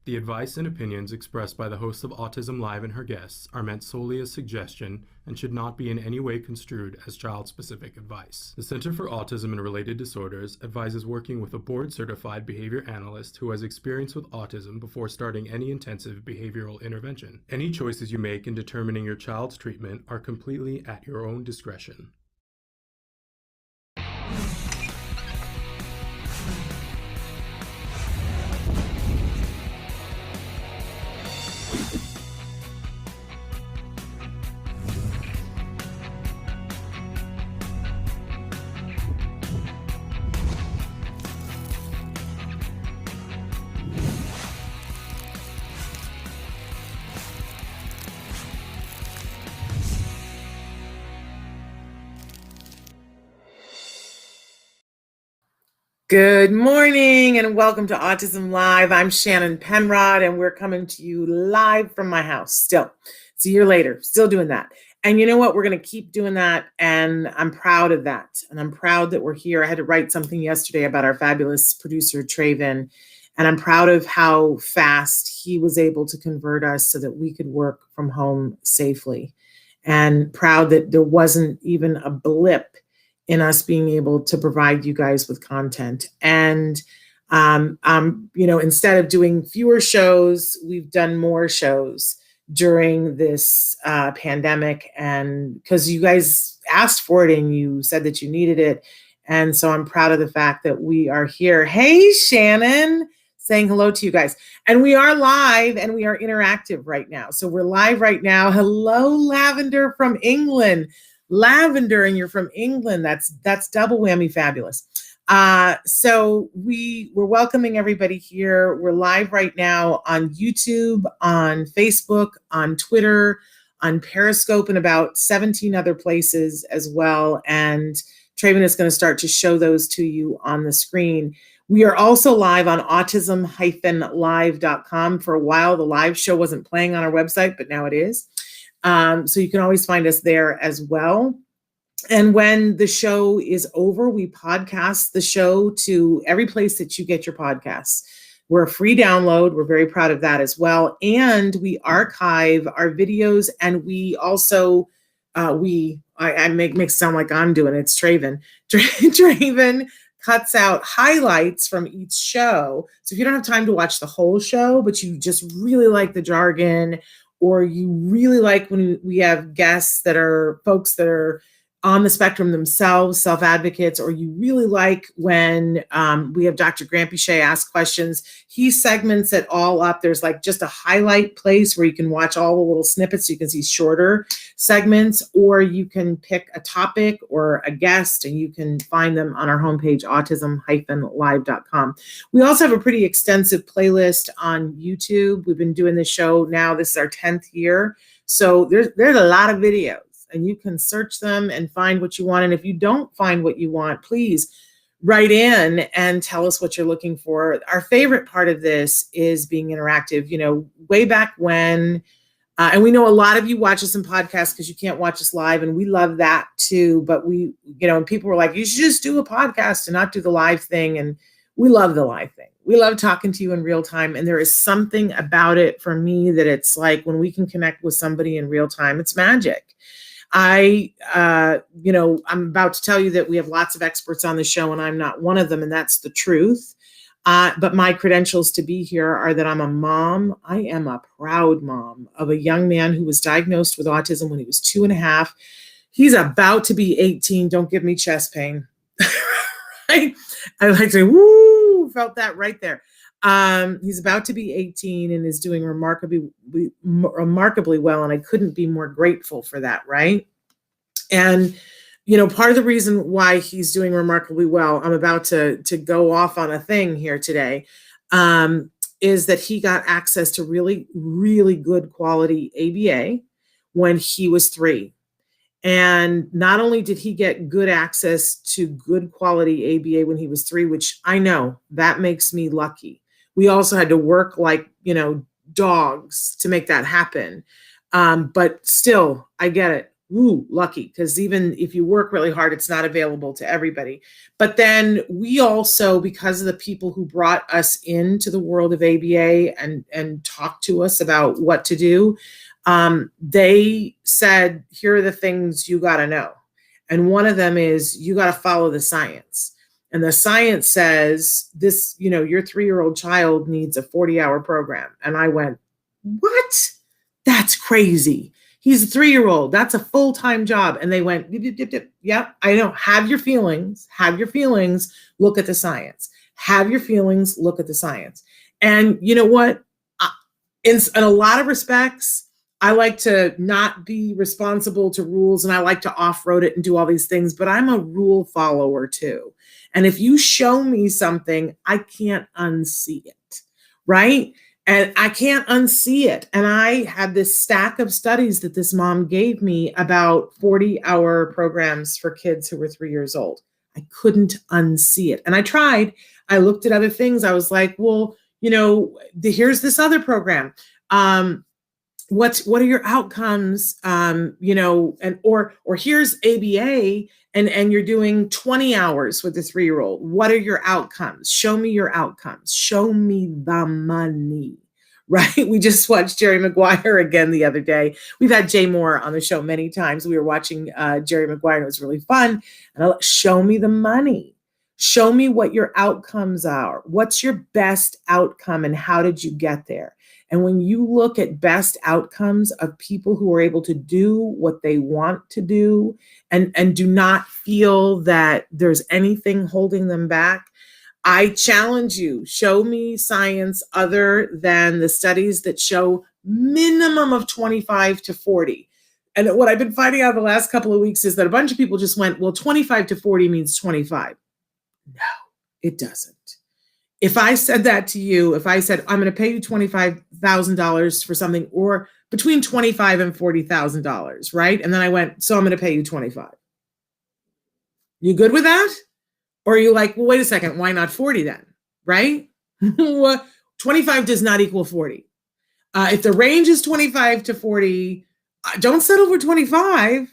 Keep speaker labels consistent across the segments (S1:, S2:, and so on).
S1: The advice and opinions expressed by the host of Autism Live and her guests are meant solely as suggestion and should not be in any way construed as child-specific advice. The Center for Autism and Related Disorders advises working with a board-certified behavior analyst who has experience with autism before starting any intensive behavioral intervention. Any choices you make in determining your child's treatment are completely at your own discretion.
S2: Good morning and welcome to Autism Live. I'm Shannon Penrod and we're coming to you live from my house still. It's a year later, still doing that. And you know what? We're going to keep doing that and I'm proud of that. And I'm proud that we're here. I had to write something yesterday about our fabulous producer, Traven, and I'm proud of how fast he was able to convert us so that we could work from home safely. And proud that there wasn't even a blip in us being able to provide you guys with content. And, instead of doing fewer shows, we've done more shows during this pandemic. And because you guys asked for it and you said that you needed it. And so I'm proud of the fact that we are here. Hey, Shannon, saying hello to you guys. And we are live and we are interactive right now. So we're live right now. Hello, Lavender from England. Lavender, and you're from England. That's double whammy fabulous. So we're welcoming everybody here. We're live right now on YouTube, on Facebook, on Twitter, on Periscope, and about 17 other places as well. And Traven is going to start to show those to you on the screen. We are also live on autism-live.com. For a while, the live show wasn't playing on our website, but now it is. So you can always find us there as well. And when the show is over, we podcast the show to every place that you get your podcasts. We're a free download. We're very proud of that as well. And we archive our videos, and we also, I make it sound like I'm doing it. It's Traven. Traven cuts out highlights from each show. So if you don't have time to watch the whole show, but you just really like the jargon, or you really like when we have guests that are folks that are on the spectrum themselves, self-advocates, or you really like when we have Dr. Grampy ask questions, he segments it all up. There's like just a highlight place where you can watch all the little snippets. So you can see shorter segments, or you can pick a topic or a guest, and you can find them on our homepage, autism-live.com. We also have a pretty extensive playlist on YouTube. We've been doing this show now. This is our 10th year. So there's a lot of videos, and you can search them and find what you want. And if you don't find what you want, please write in and tell us what you're looking for. Our favorite part of this is being interactive. You know, way back when, and we know a lot of you watch us in podcasts because you can't watch us live, and we love that too. But we, and people were like, you should just do a podcast and not do the live thing. And we love the live thing. We love talking to you in real time. And there is something about it for me that it's like when we can connect with somebody in real time, it's magic. I'm about to tell you that we have lots of experts on the show, and I'm not one of them, and that's the truth. But my credentials to be here are that I'm a mom. I am a proud mom of a young man who was diagnosed with autism when he was 2.5. He's about to be 18. Don't give me chest pain. Right? I like to say, woo, felt that right there. He's about to be 18 and is doing remarkably well. And I couldn't be more grateful for that. Right. And, part of the reason why he's doing remarkably well, I'm about to go off on a thing here today, is that he got access to really, really good quality ABA when he was 3. And not only did he get good access to good quality ABA when he was 3, which I know that makes me lucky. We also had to work like, dogs to make that happen. But still, I get it. ooh, lucky, because even if you work really hard, it's not available to everybody. But then we also, because of the people who brought us into the world of ABA and talked to us about what to do, they said, here are the things you got to know. And one of them is you got to follow the science. And the science says this, your 3-year-old child needs a 40-hour program. And I went, what? That's crazy. He's a 3-year-old. That's a full-time job. And they went, yep, I know. Have your feelings. Look at the science. Have your feelings. Look at the science. And you know what? In a lot of respects, I like to not be responsible to rules, and I like to off-road it and do all these things, but I'm a rule follower too. And if you show me something, I can't unsee it, right? And I can't unsee it. And I had this stack of studies that this mom gave me about 40-hour programs for kids who were 3 years old. I couldn't unsee it. And I tried. I looked at other things. I was like, well, here's this other program. What are your outcomes? And or here's ABA and you're doing 20 hours with a 3-year-old. What are your outcomes? Show me your outcomes. Show me the money, right? We just watched Jerry Maguire again the other day. We've had Jay Moore on the show many times. We were watching Jerry Maguire. It was really fun. And show me the money. Show me what your outcomes are. What's your best outcome and how did you get there? And when you look at best outcomes of people who are able to do what they want to do and do not feel that there's anything holding them back, I challenge you, show me science other than the studies that show minimum of 25 to 40. And what I've been finding out the last couple of weeks is that a bunch of people just went, well, 25 to 40 means 25. No, it doesn't. If I said that to you, if I said, I'm going to pay you $25,000 for something, or between $25,000 and $40,000, right? And then I went, so I'm going to pay you 25. You good with that? Or are you like, well, wait a second, why not 40 then, right? 25 does not equal 40. If the range is 25 to 40, don't settle for 25.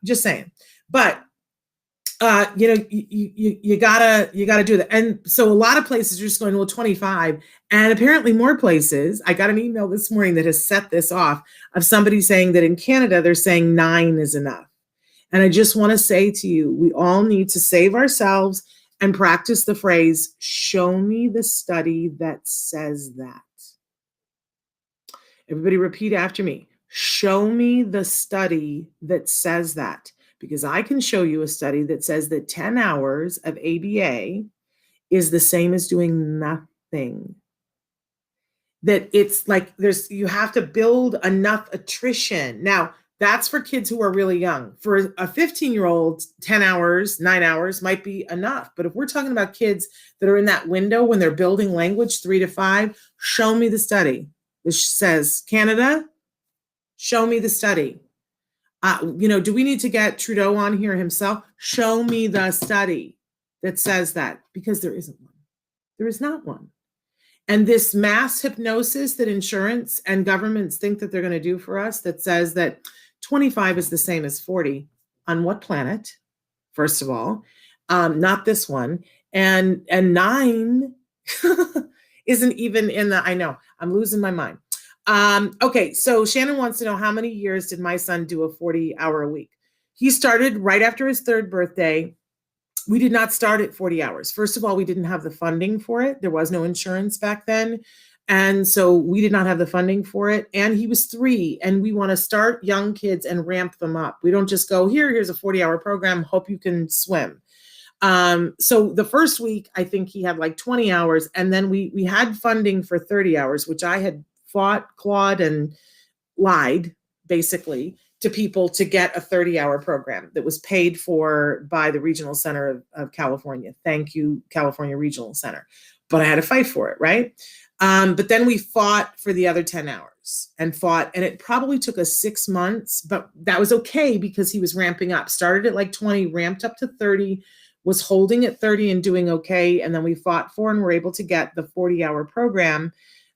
S2: Just saying. But you gotta do that. And so a lot of places are just going, well, 25. And apparently more places, I got an email this morning that has set this off of somebody saying that in Canada, they're saying 9 is enough. And I just want to say to you, we all need to save ourselves and practice the phrase, show me the study that says that. Everybody repeat after me. Show me the study that says that. Because I can show you a study that says that 10 hours of ABA is the same as doing nothing. That it's like you have to build enough attrition. Now, that's for kids who are really young. For a 15-year-old, 10 hours, 9 hours might be enough. But if we're talking about kids that are in that window when they're building language, 3 to 5, show me the study. This says, Canada, show me the study. Do we need to get Trudeau on here himself? Show me the study that says that, because there isn't one. There is not one. And this mass hypnosis that insurance and governments think that they're going to do for us that says that 25 is the same as 40. On what planet? First of all, not this one. And 9 isn't even in the, I know, I'm losing my mind. Okay, so Shannon wants to know, how many years did my son do a 40-hour a week? He started right after his 3rd birthday. We did not start at 40 hours. First of all, we didn't have the funding for it. There was no insurance back then. And so we did not have the funding for it. And he was 3, and we want to start young kids and ramp them up. We don't just go, here's a 40-hour program, hope you can swim. So the first week, I think he had like 20 hours. And then we had funding for 30 hours, which I had fought, clawed, and lied, basically, to people to get a 30-hour program that was paid for by the Regional Center of California. Thank you, California Regional Center. But I had to fight for it, right? But then we fought for the other 10 hours and it probably took us 6 months, but that was okay because he was ramping up. Started at like 20, ramped up to 30, was holding at 30 and doing okay. And then we fought for and were able to get the 40-hour program.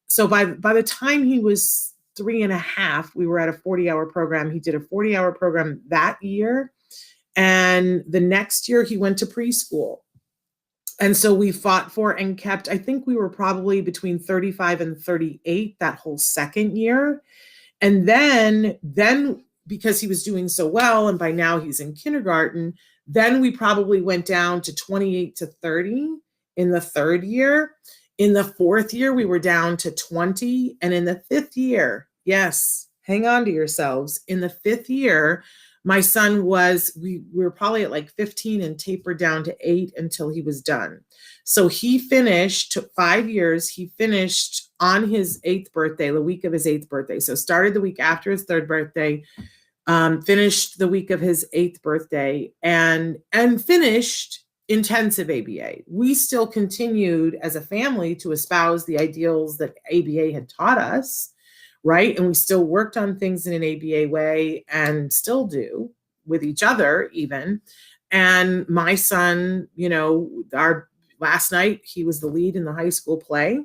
S2: So by the time he was 3.5, we were at a 40-hour program. He did a 40-hour program that year. And the next year he went to preschool. And so we fought for and kept, I think we were probably between 35 and 38 that whole second year. And then because he was doing so well, and by now he's in kindergarten, then we probably went down to 28 to 30 in the third year. In the fourth year, we were down to 20. And in the fifth year, yes, hang on to yourselves. In the fifth year, my son we were probably at like 15 and tapered down to 8 until he was done. So he finished, took 5 years. He finished on his 8th birthday, the week of his 8th birthday. So started the week after his 3rd birthday, finished the week of his 8th birthday, and finished intensive ABA. We still continued as a family to espouse the ideals that ABA had taught us, right? And we still worked on things in an ABA way and still do with each other even. And my son, our last night, he was the lead in the high school play.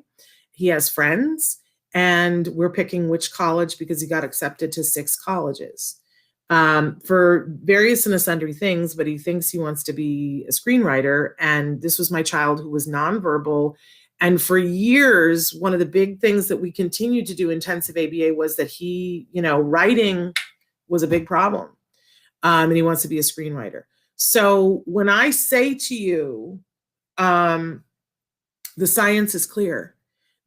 S2: He has friends, and we're picking which college because he got accepted to 6 colleges for various and sundry things, but he thinks he wants to be a screenwriter. And this was my child who was nonverbal. And for years, one of the big things that we continued to do intensive ABA was that he, writing was a big problem. And he wants to be a screenwriter. So when I say to you, the science is clear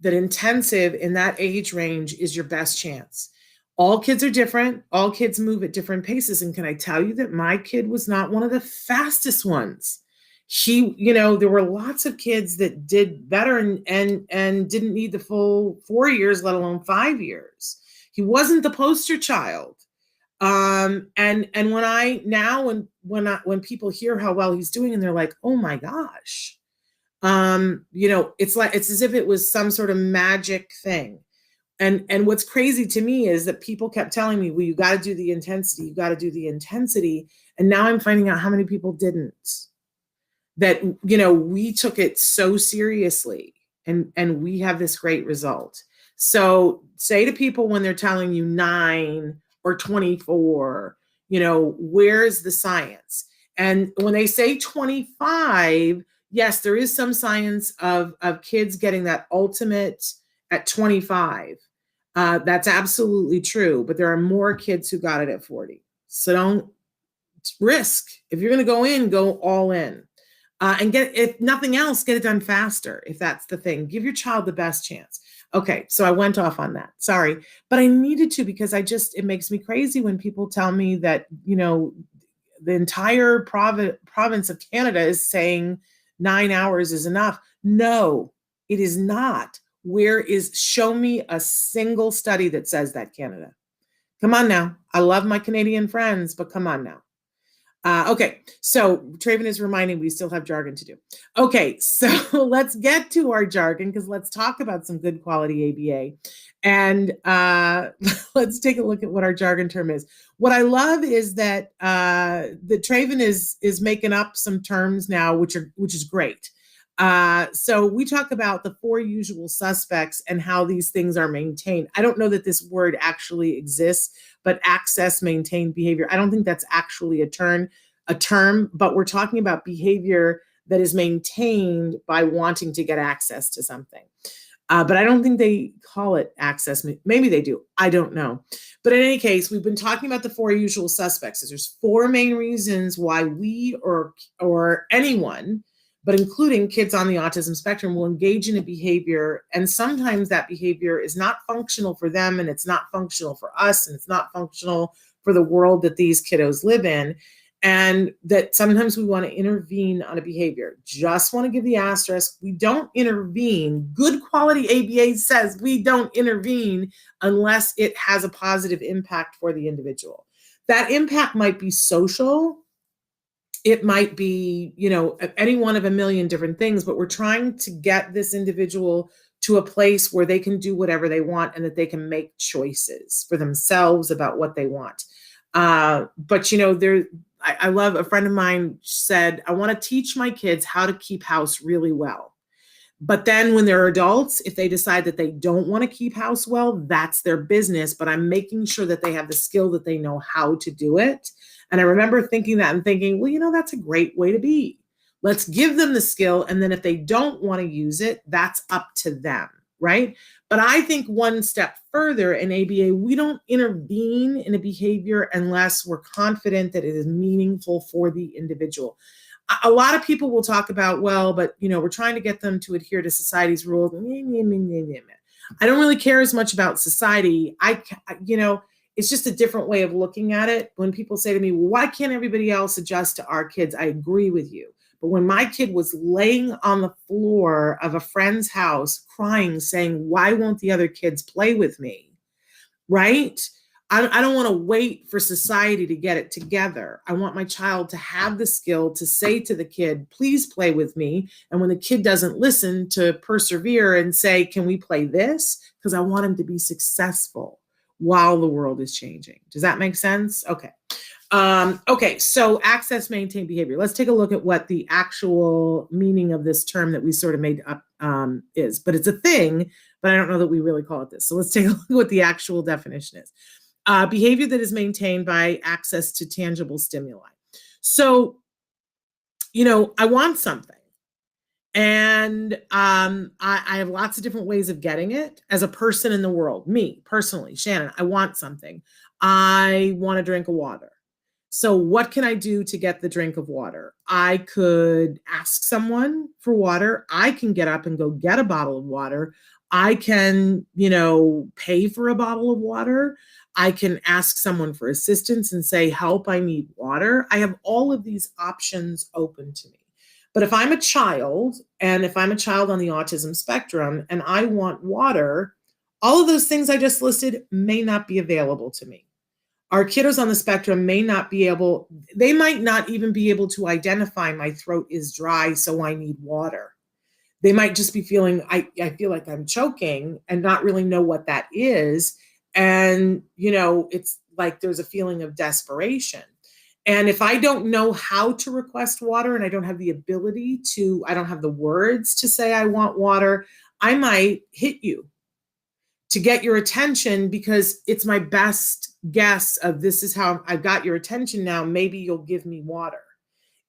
S2: that intensive in that age range is your best chance. All kids are different. All kids move at different paces. And can I tell you that my kid was not one of the fastest ones? There were lots of kids that did better and didn't need the full 4 years, let alone 5 years. He wasn't the poster child. And when people hear how well he's doing and they're like, oh my gosh, it's as if it was some sort of magic thing. And what's crazy to me is that people kept telling me, well, you got to do the intensity. You got to do the intensity. And now I'm finding out how many people didn't. That, we took it so seriously and we have this great result. So say to people when they're telling you 9 or 24, where's the science? And when they say 25, yes, there is some science of kids getting that ultimate at 25. That's absolutely true, but there are more kids who got it at 40. So don't risk. If you're going to go in, go all in. And if nothing else, get it done faster. If that's the thing, give your child the best chance. Okay. So I went off on that. Sorry, but I needed to, because it makes me crazy when people tell me that, the entire province of Canada is saying 9 hours is enough. No, it is not. Show me a single study that says that, Canada. Come on now. I love my Canadian friends, but come on now. Okay, so Traven is reminding we still have jargon to do. Okay, so let's get to our jargon, because let's talk about some good quality ABA. And let's take a look at what our jargon term is. What I love is that the Traven is making up some terms now, which is great. So we talk about the 4 usual suspects and how these things are maintained. I don't know that this word actually exists, but access-maintained behavior, I don't think that's actually a term, but we're talking about behavior that is maintained by wanting to get access to something. But I don't think they call it access. Maybe they do. I don't know. But in any case, we've been talking about the 4 usual suspects. There's 4 main reasons why we or anyone, but including kids on the autism spectrum, will engage in a behavior. And sometimes that behavior is not functional for them, and it's not functional for us, and it's not functional for the world that these kiddos live in. And that sometimes we want to intervene on a behavior. Just want to give the asterisk. We don't intervene. Good quality ABA says we don't intervene unless it has a positive impact for the individual. That impact might be social. It might be, any one of a million different things, but we're trying to get this individual to a place where they can do whatever they want and that they can make choices for themselves about what they want. But I love, a friend of mine said, I want to teach my kids how to keep house really well. But then when they're adults, if they decide that they don't want to keep house well, that's their business. But I'm making sure that they have the skill, that they know how to do it. And I remember thinking that and thinking, well, that's a great way to be. Let's give them the skill. And then if they don't want to use it, that's up to them, right? But I think one step further in ABA, we don't intervene in a behavior unless we're confident that it is meaningful for the individual. A lot of people will talk about, well, but we're trying to get them to adhere to society's rules. I don't really care as much about society. It's just a different way of looking at it. When people say to me, well, why can't everybody else adjust to our kids? I agree with you. But when my kid was laying on the floor of a friend's house crying, saying, why won't the other kids play with me? Right? I don't want to wait for society to get it together. I want my child to have the skill to say to the kid, please play with me. And when the kid doesn't listen, to persevere and say, can we play this? Because I want him to be successful while the world is changing. Does that make sense? Okay. Okay, so access-maintained behavior. Let's take a look at what the actual meaning of this term that we sort of made up is. But it's a thing, but I don't know that we really call it this. So let's take a look at what the actual definition is. Behavior that is maintained by access to tangible stimuli. So, I want something. And I have lots of different ways of getting it as a person in the world. Me, personally, Shannon, I want something. I want a drink of water. So what can I do to get the drink of water? I could ask someone for water. I can get up and go get a bottle of water. I can, pay for a bottle of water. I can ask someone for assistance and say, help, I need water. I have all of these options open to me. But if I'm a child, and if I'm a child on the autism spectrum and I want water, all of those things I just listed may not be available to me. Our kiddos on the spectrum may not be able, they might not even be able to identify my throat is dry, so I need water. They might just be feeling, I feel like I'm choking and not really know what that is. And, it's like there's a feeling of desperation. And if I don't know how to request water and I don't have the ability to, I don't have the words to say I want water, I might hit you to get your attention because it's my best guess of this is how I've got your attention now. Maybe you'll give me water.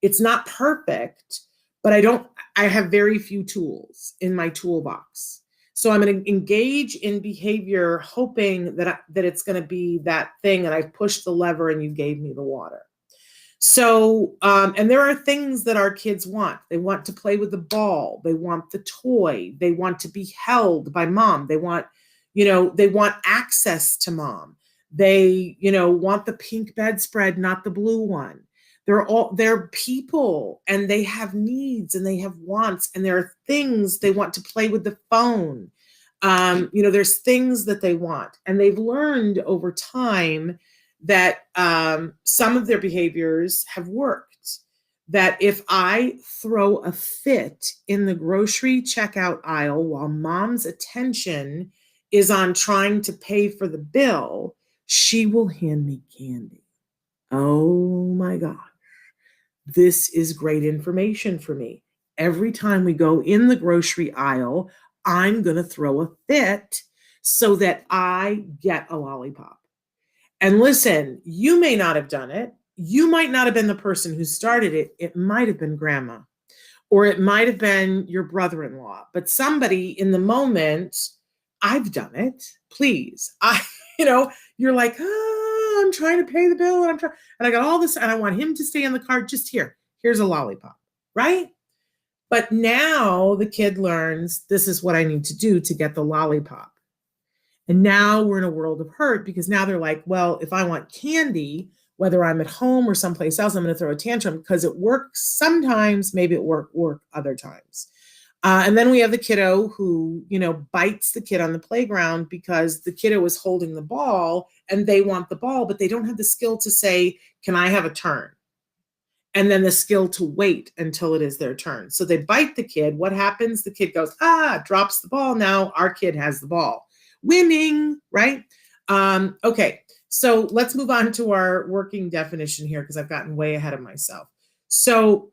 S2: It's not perfect, but I have very few tools in my toolbox. So I'm going to engage in behavior hoping that it's going to be that thing and I've pushed the lever and you gave me the water. So, and there are things that our kids want. They want to play with the ball. They want the toy. They want to be held by mom. They want, they want access to mom. They, want the pink bedspread, not the blue one. They're people and they have needs and they have wants and there are things they want to play with the phone. There's things that they want and they've learned over time that some of their behaviors have worked. That if I throw a fit in the grocery checkout aisle while mom's attention is on trying to pay for the bill, she will hand me candy. Oh my gosh. This is great information for me. Every time we go in the grocery aisle, I'm going to throw a fit so that I get a lollipop. And listen, you may not have done it. You might not have been the person who started it. It might have been grandma, or it might have been your brother-in-law, but somebody in the moment, I've done it. Please. You're like, I'm trying to pay the bill and I got all this and I want him to stay in the car. Just here's a lollipop, right? But now the kid learns this is what I need to do to get the lollipop. And now we're in a world of hurt because now they're like, well, if I want candy, whether I'm at home or someplace else, I'm going to throw a tantrum because it works sometimes, maybe it work other times. And then we have the kiddo who, bites the kid on the playground because the kiddo is holding the ball and they want the ball, but they don't have the skill to say, can I have a turn? And then the skill to wait until it is their turn. So they bite the kid. What happens? The kid goes, drops the ball. Now our kid has the ball. Winning, right? Okay, so let's move on to our working definition here because I've gotten way ahead of myself. So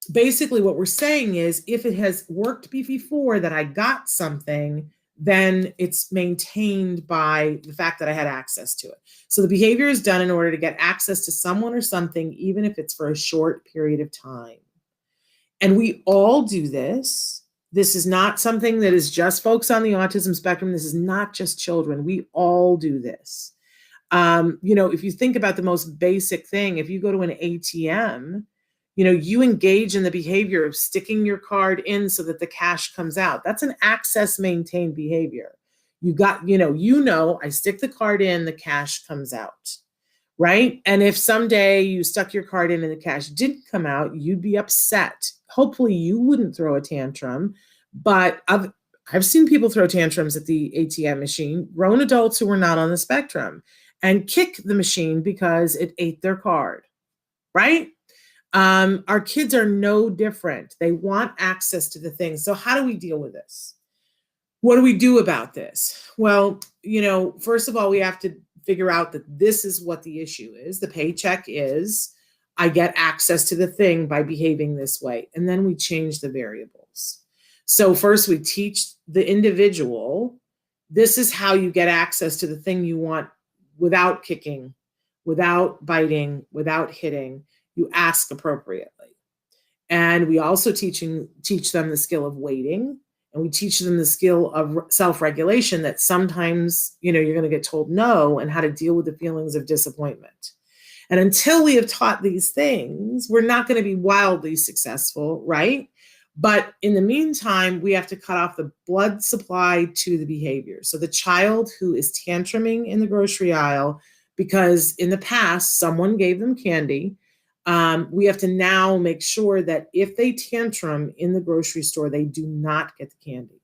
S2: basically what we're saying is if it has worked before that I got something, then it's maintained by the fact that I had access to it. So the behavior is done in order to get access to someone or something, even if it's for a short period of time. And we all do this. This is not something that is just folks on the autism spectrum. This is not just children. We all do this. If you think about the most basic thing, if you go to an ATM, you engage in the behavior of sticking your card in so that the cash comes out. That's an access-maintained behavior. I stick the card in, the cash comes out, right? And if someday you stuck your card in and the cash didn't come out, you'd be upset. Hopefully you wouldn't throw a tantrum, but I've seen people throw tantrums at the ATM machine, grown adults who were not on the spectrum, and kick the machine because it ate their card, right? Our kids are no different. They want access to the things. So how do we deal with this? What do we do about this? Well, first of all, we have to figure out that this is what the issue is. The paycheck is, I get access to the thing by behaving this way. And then we change the variables. So first we teach the individual, this is how you get access to the thing you want without kicking, without biting, without hitting. You ask appropriately. And we also teach them the skill of waiting, and we teach them the skill of self-regulation, that sometimes, you're going to get told no, and how to deal with the feelings of disappointment. And until we have taught these things, we're not going to be wildly successful, right? But in the meantime, we have to cut off the blood supply to the behavior. So the child who is tantruming in the grocery aisle because in the past someone gave them candy, we have to now make sure that if they tantrum in the grocery store, they do not get the candy.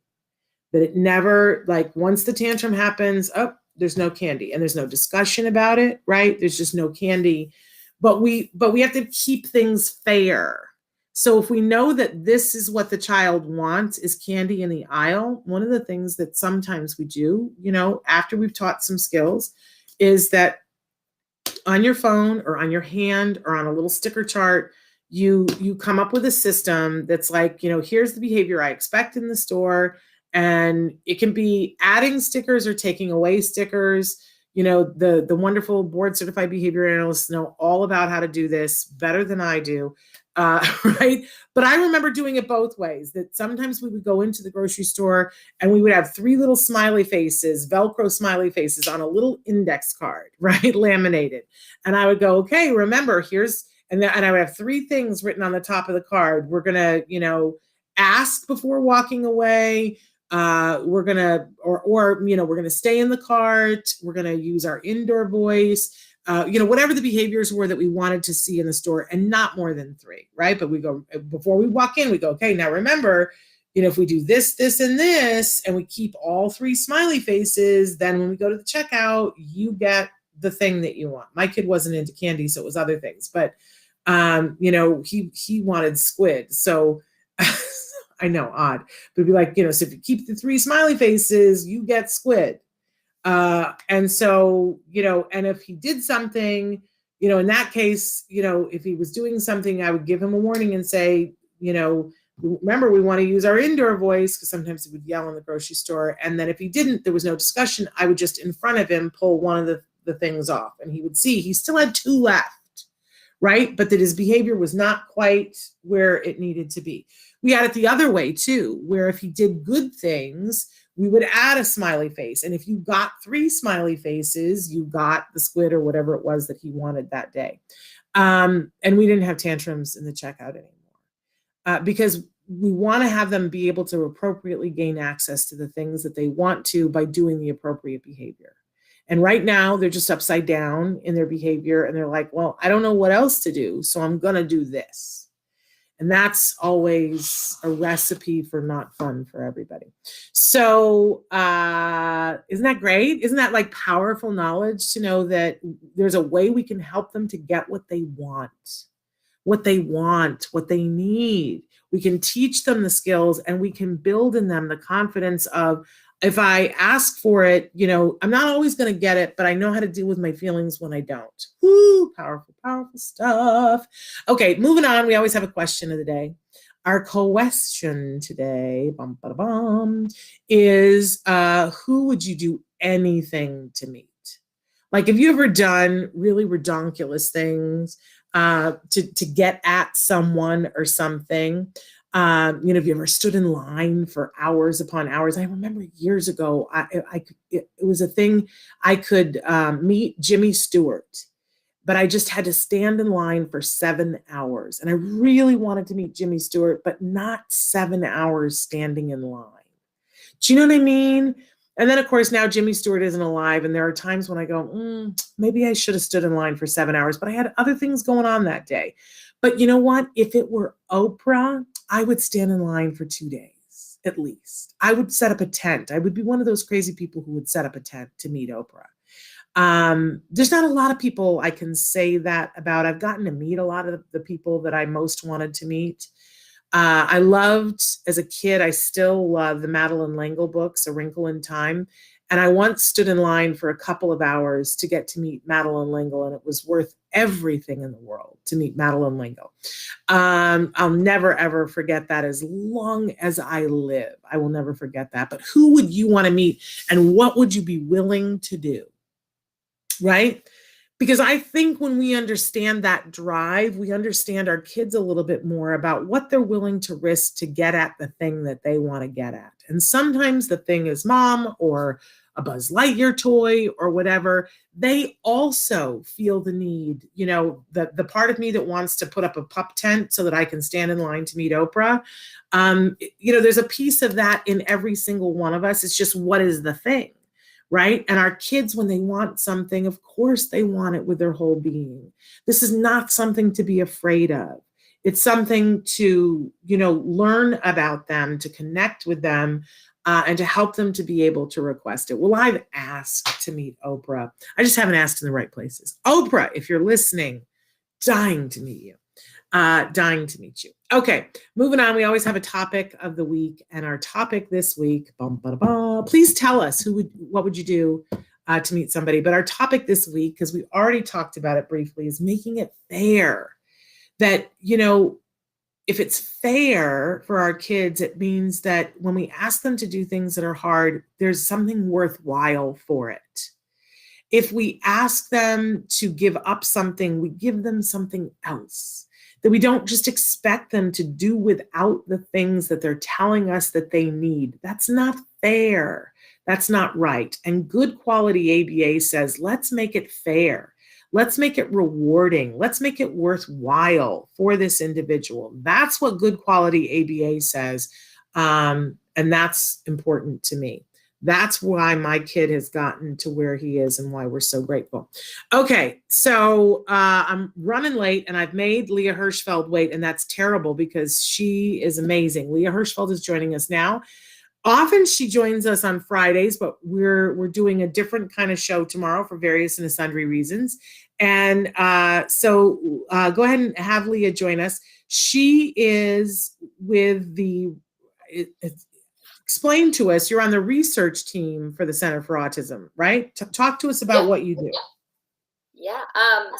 S2: That it never, once the tantrum happens, there's no candy, and there's no discussion about it, right? There's just no candy. But we have to keep things fair. So if we know that this is what the child wants is candy in the aisle, one of the things that sometimes we do, after we've taught some skills, is that on your phone or on your hand or on a little sticker chart, you come up with a system that's like, here's the behavior I expect in the store. And it can be adding stickers or taking away stickers. The wonderful board certified behavior analysts know all about how to do this better than I do. Right? But I remember doing it both ways, that sometimes we would go into the grocery store and we would have 3 little smiley faces, Velcro smiley faces on a little index card, right? Laminated. And I would go, okay, remember, and I would have 3 things written on the top of the card. We're going to, ask before walking away. We're going to, we're going to stay in the cart. We're going to use our indoor voice. Whatever the behaviors were that we wanted to see in the store, and not more than 3, right? But we go, before we walk in, we go, okay, now remember, if we do this, this, and this, and we keep all 3 smiley faces, then when we go to the checkout, you get the thing that you want. My kid wasn't into candy, so it was other things, but, he wanted squid. So I know, odd, but it'd be like, so if you keep the 3 smiley faces, you get squid. And so, and if he did something, in that case, if he was doing something, I would give him a warning and say, remember, we want to use our indoor voice, because sometimes he would yell in the grocery store. And then if he didn't, there was no discussion. I would just in front of him pull one of the things off, and he would see he still had 2 left, right? But that his behavior was not quite where it needed to be. We had it the other way too, where if he did good things, we would add a smiley face. And if you got 3 smiley faces, you got the squid or whatever it was that he wanted that day. And we didn't have tantrums in the checkout anymore, because we want to have them be able to appropriately gain access to the things that they want to by doing the appropriate behavior. And right now they're just upside down in their behavior, and they're like, well, I don't know what else to do, so I'm going to do this. And that's always a recipe for not fun for everybody. So isn't that great? Isn't that powerful knowledge to know that there's a way we can help them to get what they want, what they need. We can teach them the skills, and we can build in them the confidence of, If I ask for it, you know, I'm not always going to get it, but I know how to deal with my feelings when I don't. Woo, powerful, powerful stuff. Okay, moving on. We always have a question of the day. Our question today is who would you do anything to meet? Like, have you ever done really redonkulous things to get at someone or something? You know, have you ever stood in line for hours upon hours? I remember years ago, it was a thing. I could meet Jimmy Stewart, but I just had to stand in line for 7 hours. And I really wanted to meet Jimmy Stewart, but not 7 hours standing in line. Do you know what I mean? And then, of course, now Jimmy Stewart isn't alive. And there are times when I go, maybe I should have stood in line for 7 hours, but I had other things going on that day. But you know what? If it were Oprah, I would stand in line for 2 days, at least. I would set up a tent. I would be one of those crazy people who would set up a tent to meet Oprah. There's not a lot of people I can say that about. I've gotten to meet a lot of the people that I most wanted to meet. I loved, as a kid, I still love the Madeleine L'Engle books, A Wrinkle in Time. And I once stood in line for a couple of hours to get to meet Madeleine L'Engle, and it was worth everything in the world to meet Madeleine L'Engle. I'll never, ever forget that as long as I live. I will never forget that. But who would you want to meet, and what would you be willing to do? Right? Because I think when we understand that drive, we understand our kids a little bit more about what they're willing to risk to get at the thing that they want to get at. And sometimes the thing is mom or a Buzz Lightyear toy or whatever. They also feel the need, you know, the part of me that wants to put up a pup tent so that I can stand in line to meet Oprah. You know, there's a piece of that in every single one of us. It's just, what is the thing? Right? And our kids, when they want something, of course, they want it with their whole being. This is not something to be afraid of. It's something to, you know, learn about them, to connect with them, and to help them to be able to request it. Well, I've asked to meet Oprah. I just haven't asked in the right places. Oprah, if you're listening, dying to meet you. Dying to meet you. Okay, moving on. We always have a topic of the week, and our topic this week, please tell us what would you do to meet somebody. But our topic this week, because we already talked about it briefly, is making it fair. That, you know, if it's fair for our kids, it means that when we ask them to do things that are hard, there's something worthwhile for it. If we ask them to give up something, we give them something else. That we don't just expect them to do without the things that they're telling us that they need. That's not fair. That's not right. And good quality ABA says, let's make it fair. Let's make it rewarding. Let's make it worthwhile for this individual. That's what good quality ABA says. And that's important to me. That's why my kid has gotten to where he is and why we're so grateful. Okay, so I'm running late, and I've made Leah Hirschfeld wait, and that's terrible because she is amazing. Leah Hirschfeld is joining us now. Often she joins us on Fridays, but we're doing a different kind of show tomorrow for various and sundry reasons. And so go ahead and have Leah join us. She is with explain to us, you're on the research team for the Center for Autism, right? Talk to us about what you do.
S3: Yeah,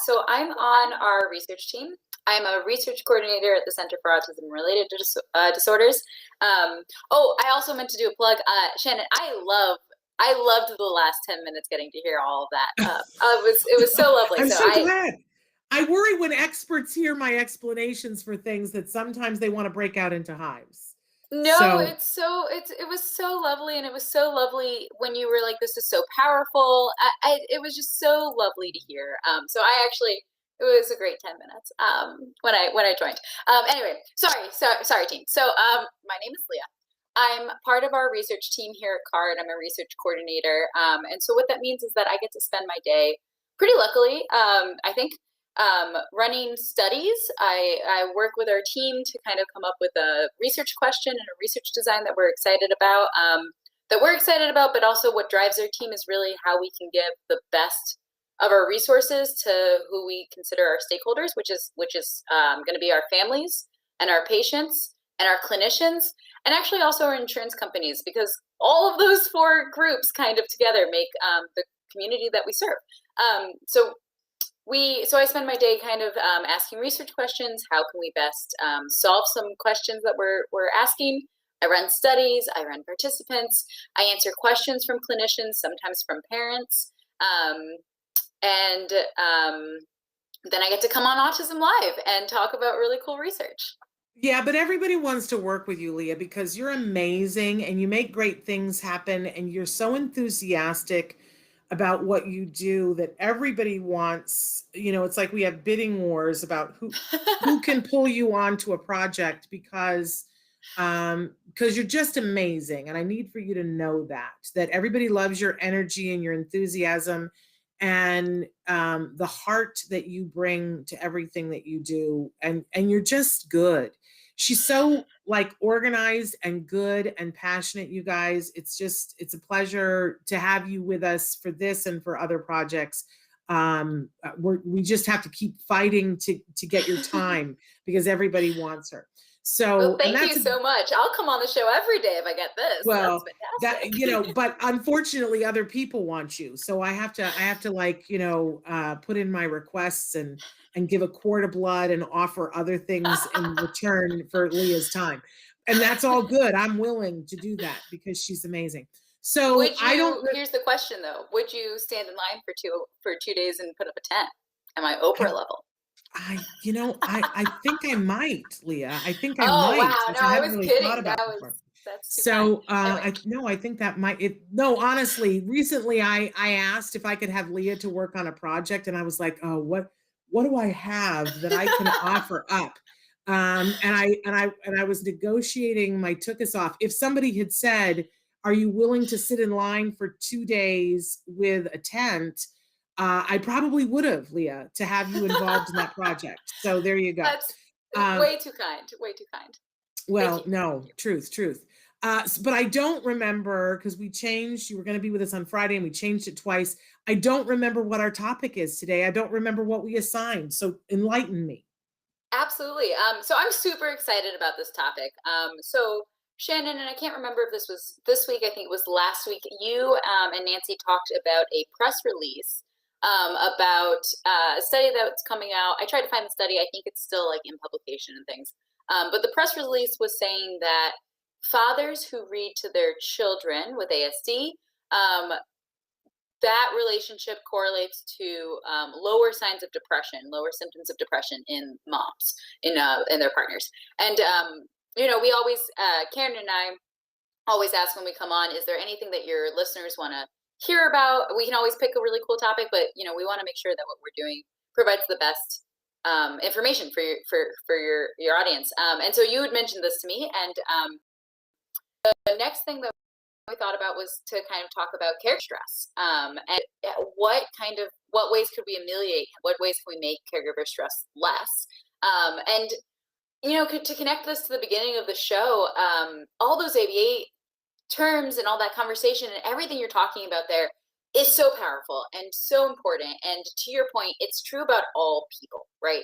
S3: so I'm on our research team. I'm a research coordinator at the Center for Autism-Related Disorders. I also meant to do a plug. Shannon, I loved the last 10 minutes getting to hear all of that. It was so lovely.
S2: I'm so glad. I worry when experts hear my explanations for things that sometimes they want to break out into hives.
S3: No, it was so lovely, and it was so lovely when you were like, "This is so powerful." It was just so lovely to hear. It was a great 10 minutes when I joined. Anyway, sorry, team. So my name is Leah. I'm part of our research team here at CARD. I'm a research coordinator, and so what that means is that I get to spend my day, pretty luckily, I think, running studies. I work with our team to kind of come up with a research question and a research design that we're excited about. But also what drives our team is really how we can give the best of our resources to who we consider our stakeholders, which is going to be our families and our patients and our clinicians, and actually also our insurance companies, because all of those four groups kind of together make the community that we serve. So I spend my day kind of asking research questions. How can we best solve some questions that we're asking? I run studies, I run participants, I answer questions from clinicians, sometimes from parents, and then I get to come on Autism Live and talk about really cool research.
S2: Yeah, but everybody wants to work with you, Leah, because you're amazing and you make great things happen and you're so enthusiastic about what you do that everybody wants. It's like we have bidding wars about who can pull you onto a project because you're just amazing. And I need for you to know that everybody loves your energy and your enthusiasm and the heart that you bring to everything that you do. And you're just good. She's so organized and good and passionate, you guys. It's a pleasure to have you with us for this and for other projects. We just have to keep fighting to get your time because everybody wants her. So
S3: thank you so much. I'll come on the show every day if I get this.
S2: Well, but unfortunately other people want you. So I have to put in my requests and give a quart of blood and offer other things in return for Leah's time. And that's all good. I'm willing to do that because she's amazing. So
S3: here's the question though. Would you stand in line for 2 days and put up a tent? Am I Oprah level?
S2: I think I might, Leah. I think I
S3: might.
S2: Wow.
S3: No, I was really kidding. That's too
S2: anyway. I think that might. Honestly, recently I asked if I could have Leah to work on a project, and I was like, oh, what do I have that I can offer up? And I was negotiating my took us off. If somebody had said, are you willing to sit in line for 2 days with a tent? I probably would have, Leah, to have you involved in that project. So there you go.
S3: That's way too kind. Way too kind.
S2: Well, no, truth. But I don't remember because we changed. You were going to be with us on Friday and we changed it twice. I don't remember what our topic is today. I don't remember what we assigned. So enlighten me.
S3: Absolutely. So I'm super excited about this topic. So Shannon, and I can't remember if this was this week, I think it was last week, you and Nancy talked about a press release about a study that's coming out. I tried to find the study. I think it's still in publication and things. But the press release was saying that fathers who read to their children with ASD, that relationship correlates to lower signs of depression, lower symptoms of depression in moms, in their partners. And, we always, Karen and I always ask when we come on, is there anything that your listeners want to hear about? We can always pick a really cool topic, but we want to make sure that what we're doing provides the best information for your audience. And so you had mentioned this to me, and the next thing that we thought about was to kind of talk about care stress, and what ways could we ameliorate? What ways can we make caregiver stress less? And to connect this to the beginning of the show, all those ABA terms and all that conversation and everything you're talking about there is so powerful and so important. And to your point, it's true about all people, right?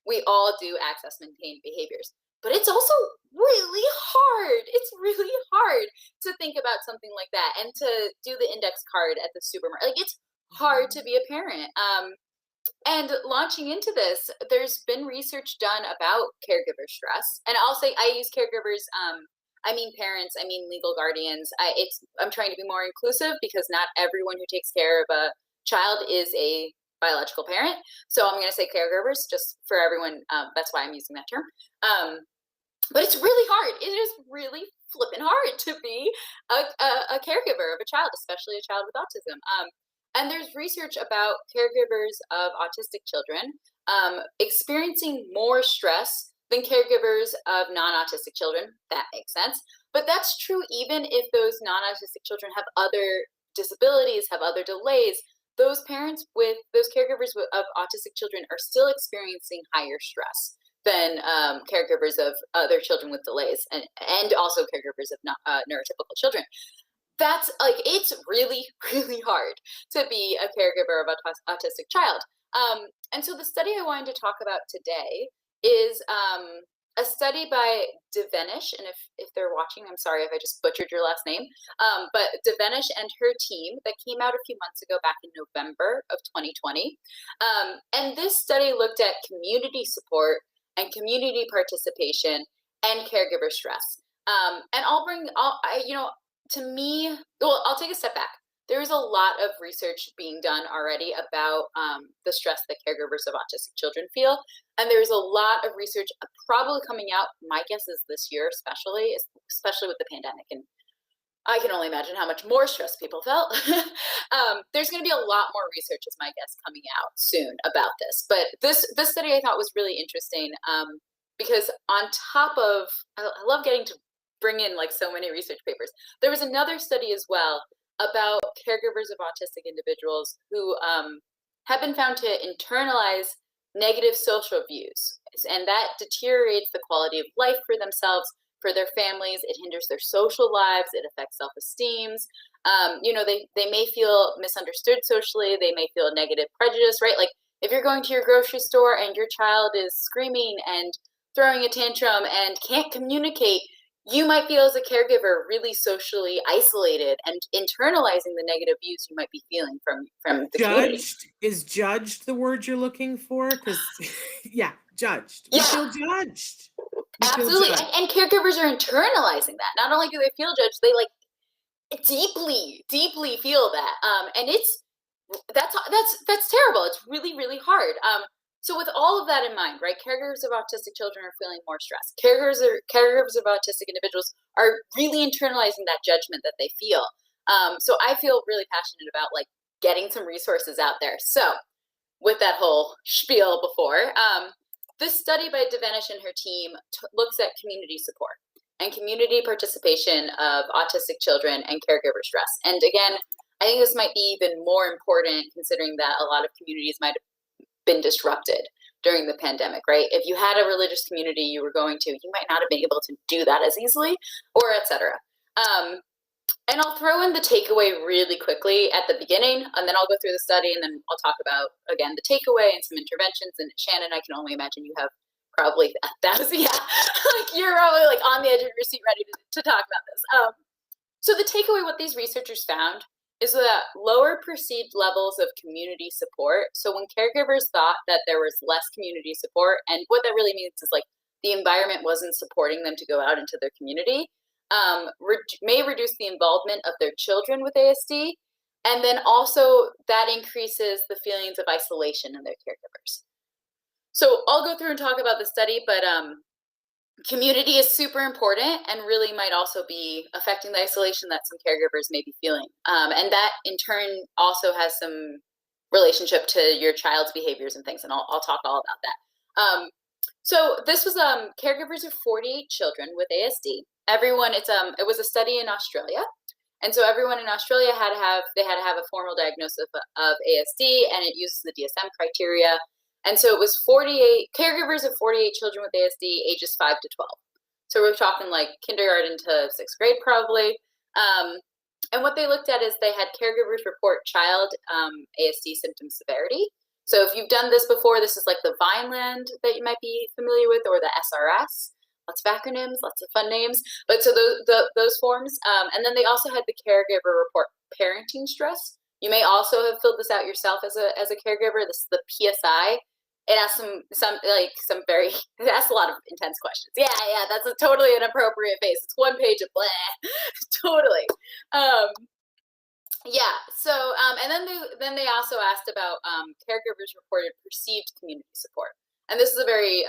S3: We all do access-maintained behaviors, but it's also really hard. It's really hard to think about something like that and to do the index card at the supermarket. It's hard to be a parent. And launching into this, there's been research done about caregiver stress. And I'll say I use caregivers, I mean parents, I mean legal guardians. I'm trying to be more inclusive because not everyone who takes care of a child is a biological parent. So I'm going to say caregivers just for everyone. That's why I'm using that term. But it's really hard. It is really flipping hard to be a caregiver of a child, especially a child with autism. And there's research about caregivers of autistic children experiencing more stress than caregivers of non-autistic children. That makes sense. But that's true even if those non-autistic children have other disabilities, have other delays. Those parents with those caregivers of autistic children are still experiencing higher stress than caregivers of other children with delays and also caregivers of neurotypical children. That's it's really, really hard to be a caregiver of an autistic child. And so the study I wanted to talk about today is a study by Devenish, and if they're watching, I'm sorry if I just butchered your last name, but Devenish and her team that came out a few months ago back in November of 2020. And this study looked at community support and community participation and caregiver stress. And to me, well, I'll take a step back. There's a lot of research being done already about the stress that caregivers of autistic children feel. And there's a lot of research probably coming out, my guess is this year, especially with the pandemic. And I can only imagine how much more stress people felt. There's going to be a lot more research, is my guess, coming out soon about this. But this study I thought was really interesting because on top of, I love getting to bring in like so many research papers. There was another study as well about caregivers of autistic individuals who have been found to internalize negative social views, and that deteriorates the quality of life for themselves, for their families. It hinders their social lives. It affects self-esteem. They may feel misunderstood socially. They may feel negative prejudice, right? Like if you're going to your grocery store and your child is screaming and throwing a tantrum and can't communicate, you might feel as a caregiver really socially isolated and internalizing the negative views you might be feeling from the community.
S2: Is judged the word you're looking for? Because yeah, judged.
S3: Yeah.
S2: You feel judged.
S3: Absolutely. And caregivers are internalizing that. Not only do they feel judged, they like deeply feel that. And that's terrible. It's really, really hard. So with all of that in mind, right, caregivers of autistic children are feeling more stress. Caregivers of autistic individuals are really internalizing that judgment that they feel. So I feel really passionate about like getting some resources out there. So with that whole spiel before, this study by Devenish and her team looks at community support and community participation of autistic children and caregiver stress. And again, I think this might be even more important considering that a lot of communities might have been disrupted during the pandemic, right? If you had a religious community you were going to, you might not have been able to do that as easily, or etc. And I'll throw in the takeaway really quickly at the beginning, and then I'll go through the study, and then I'll talk about, again, the takeaway and some interventions. And Shannon, I can only imagine you have probably 1,000, yeah, like you're probably like on the edge of your seat ready to talk about this. So the takeaway, what these researchers found is that lower perceived levels of community support. So when caregivers thought that there was less community support, and what that really means is like the environment wasn't supporting them to go out into their community, may reduce the involvement of their children with ASD. And then also that increases the feelings of isolation in their caregivers. So I'll go through and talk about the study, but community is super important and really might also be affecting the isolation that some caregivers may be feeling. And that in turn also has some relationship to your child's behaviors and things. And I'll talk all about that. So this was caregivers of 48 children with ASD. Everyone, it was a study in Australia. And so everyone in Australia had to have a formal diagnosis of ASD, and it uses the DSM criteria. And so it was 48 caregivers of 48 children with ASD, ages 5 to 12. So we're talking like kindergarten to 6th grade probably. And what they looked at is they had caregivers report child ASD symptom severity. So if you've done this before, this is like the Vineland that you might be familiar with, or the SRS. Lots of acronyms, lots of fun names. But so those forms. And then they also had the caregiver report parenting stress. You may also have filled this out yourself as a caregiver. This is the PSI. It asks it asks a lot of intense questions. Yeah, that's a totally inappropriate face. It's one page of blah. Totally. Yeah. So, and then they also asked about caregivers reported perceived community support. And this is a very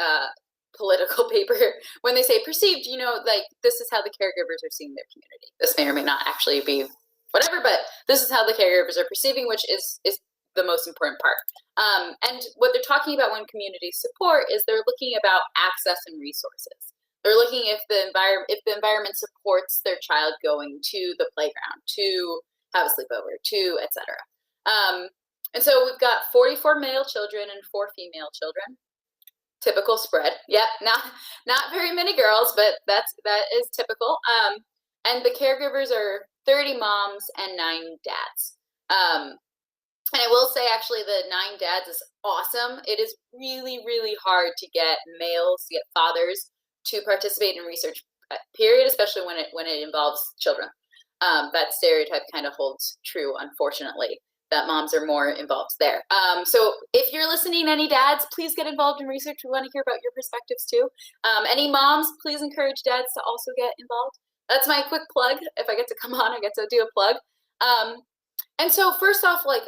S3: political paper. When they say perceived, like this is how the caregivers are seeing their community. This may or may not actually be whatever, but this is how the caregivers are perceiving, which is the most important part. And what they're talking about when community support is they're looking about access and resources. They're looking if the environment supports their child going to the playground, to have a sleepover, to etc. And so we've got 44 male children and 4 female children. Typical spread. Yep, not very many girls, but that is typical. And the caregivers are 30 moms and 9 dads. And I will say, actually, the 9 dads is awesome. It is really, really hard to get males, to get fathers to participate in research, period, especially when it involves children. That stereotype kind of holds true, unfortunately, that moms are more involved there. So if you're listening, any dads, please get involved in research. We want to hear about your perspectives too. Any moms, please encourage dads to also get involved. That's my quick plug. If I get to come on, I get to do a plug. And so first off, like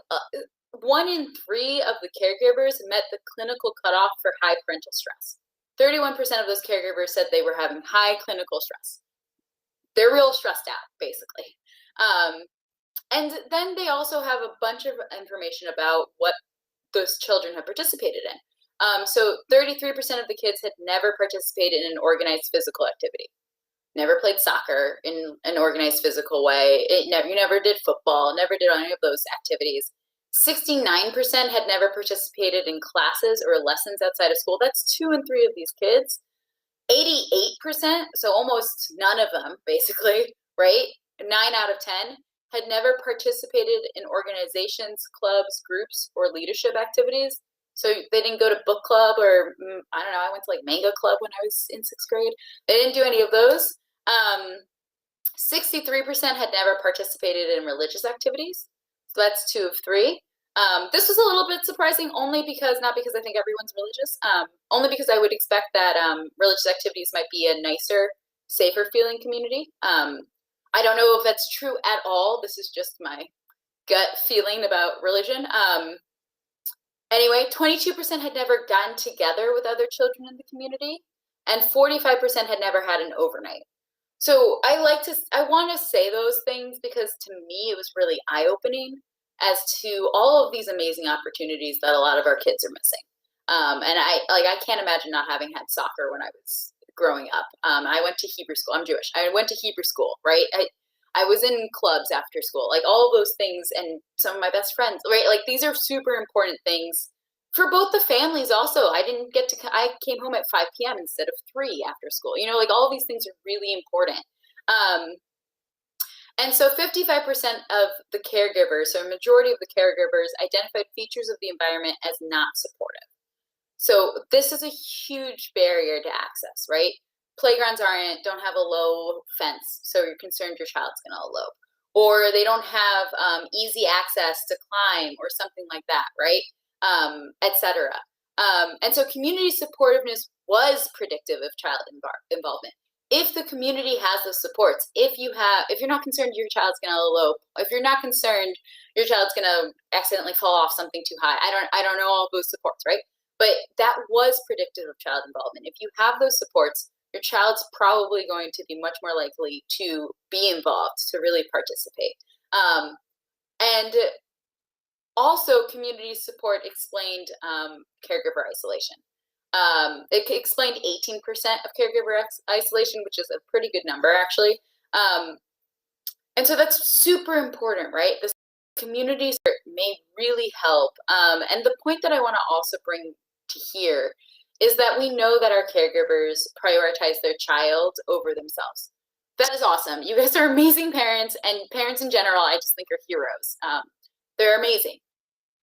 S3: 1 in 3 of the caregivers met the clinical cutoff for high parental stress. 31% of those caregivers said they were having high clinical stress. They're real stressed out, basically. And then they also have a bunch of information about what those children have participated in. So 33% of the kids had never participated in an organized physical activity. Never played soccer in an organized physical way. You never did football, never did any of those activities. 69% had never participated in classes or lessons outside of school. That's 2 in 3 of these kids. 88%, so almost none of them, basically, right? 9 out of 10 had never participated in organizations, clubs, groups, or leadership activities. So they didn't go to book club or, I don't know, I went to like manga club when I was in 6th grade. They didn't do any of those. 63% had never participated in religious activities. So that's 2 of 3. This was a little bit surprising, not because I think everyone's religious, only because I would expect that religious activities might be a nicer, safer feeling community. I don't know if that's true at all. This is just my gut feeling about religion. Anyway, 22% had never gotten together with other children in the community, and 45% had never had an overnight. So I want to say those things because to me it was really eye-opening as to all of these amazing opportunities that a lot of our kids are missing. And I can't imagine not having had soccer when I was growing up. I went to Hebrew school. I'm Jewish. I went to Hebrew school, right? I was in clubs after school, like all of those things, and some of my best friends, right? Like these are super important things for both the families also. I came home at 5 p.m. instead of 3 after school. You know, like all of these things are really important. And so 55% of the caregivers, so a majority of the caregivers, identified features of the environment as not supportive. So this is a huge barrier to access, right? Playgrounds don't have a low fence, so you're concerned your child's going to elope. Or they don't have easy access to climb or something like that, right? Etc. And so community supportiveness was predictive of child involvement. If the community has those supports, if you're not concerned your child's going to elope, if you're not concerned your child's going to accidentally fall off something too high, I don't know all those supports, right? But that was predictive of child involvement. If you have those supports, your child's probably going to be much more likely to be involved, to really participate. And also, community support explained caregiver isolation. It explained 18% of caregiver isolation, which is a pretty good number, actually. And so that's super important, right? This community support may really help. And the point that I want to also bring to here is that we know that our caregivers prioritize their child over themselves. That is awesome. You guys are amazing parents, and parents in general, I just think are heroes. They're amazing.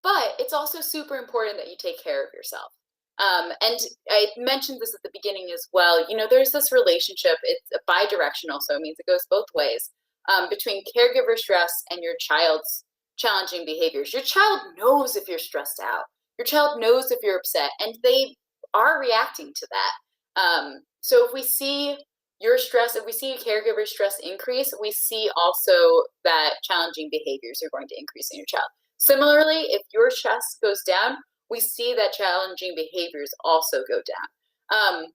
S3: But it's also super important that you take care of yourself. And I mentioned this at the beginning as well. You know, there's this relationship, it's bi-directional, so it means it goes both ways, between caregiver stress and your child's challenging behaviors. Your child knows if you're stressed out. Your child knows if you're upset, and they are reacting to that. So if we see your stress, if we see a caregiver stress increase, we see also that challenging behaviors are going to increase in your child. Similarly, if your stress goes down, we see that challenging behaviors also go down.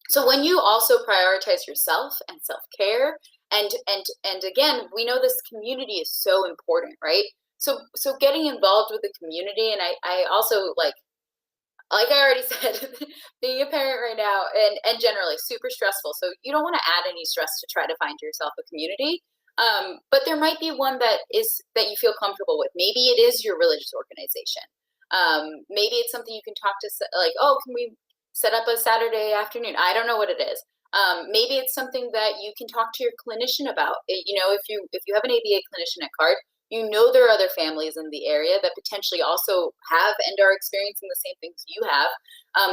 S3: So when you also prioritize yourself and self-care, and again, we know this community is so important, right? So getting involved with the community, and I also like I already said, being a parent right now and generally super stressful. So you don't want to add any stress to try to find yourself a community. But there might be one that you feel comfortable with. Maybe it is your religious organization. Maybe it's something you can talk to, like, oh, can we set up a Saturday afternoon? I don't know what it is. Maybe it's something that you can talk to your clinician about. You know, if you have an ABA clinician at CARD, you know there are other families in the area that potentially also have and are experiencing the same things you have.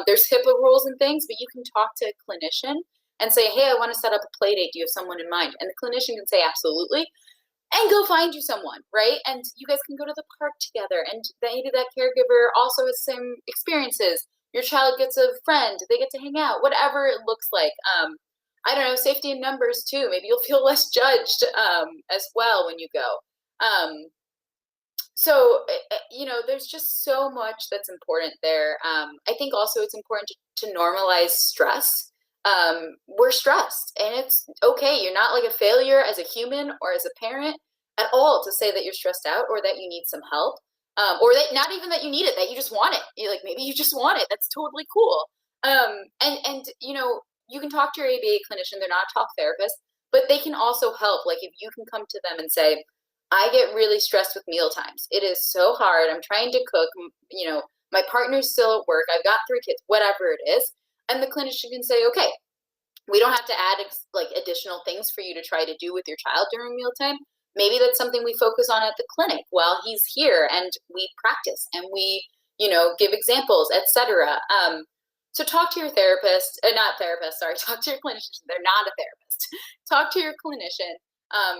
S3: There's HIPAA rules and things, but you can talk to a clinician and say, hey, I want to set up a play date. Do you have someone in mind? And the clinician can say, absolutely, and go find you someone, right? And you guys can go to the park together, and maybe that caregiver also has the same experiences. Your child gets a friend, they get to hang out, whatever it looks like. I don't know, safety in numbers too. Maybe you'll feel less judged as well when you go. So, there's just so much that's important there. I think also it's important to normalize stress. We're stressed, and it's okay. You're not like a failure as a human or as a parent at all to say that you're stressed out or that you need some help, or that not even that you need it, that you just want it. You're like, maybe you just want it. That's totally cool. And you can talk to your ABA clinician. They're not a talk therapist, but they can also help. Like if you can come to them and say, I get really stressed with meal times. It is so hard. I'm trying to cook. My partner's still at work. I've got 3 kids, whatever it is. And the clinician can say, okay, we don't have to add additional things for you to try to do with your child during mealtime. Maybe that's something we focus on at the clinic while he's here, and we practice and we, give examples, etc. So talk to your therapist, talk to your clinician. They're not a therapist. Talk to your clinician.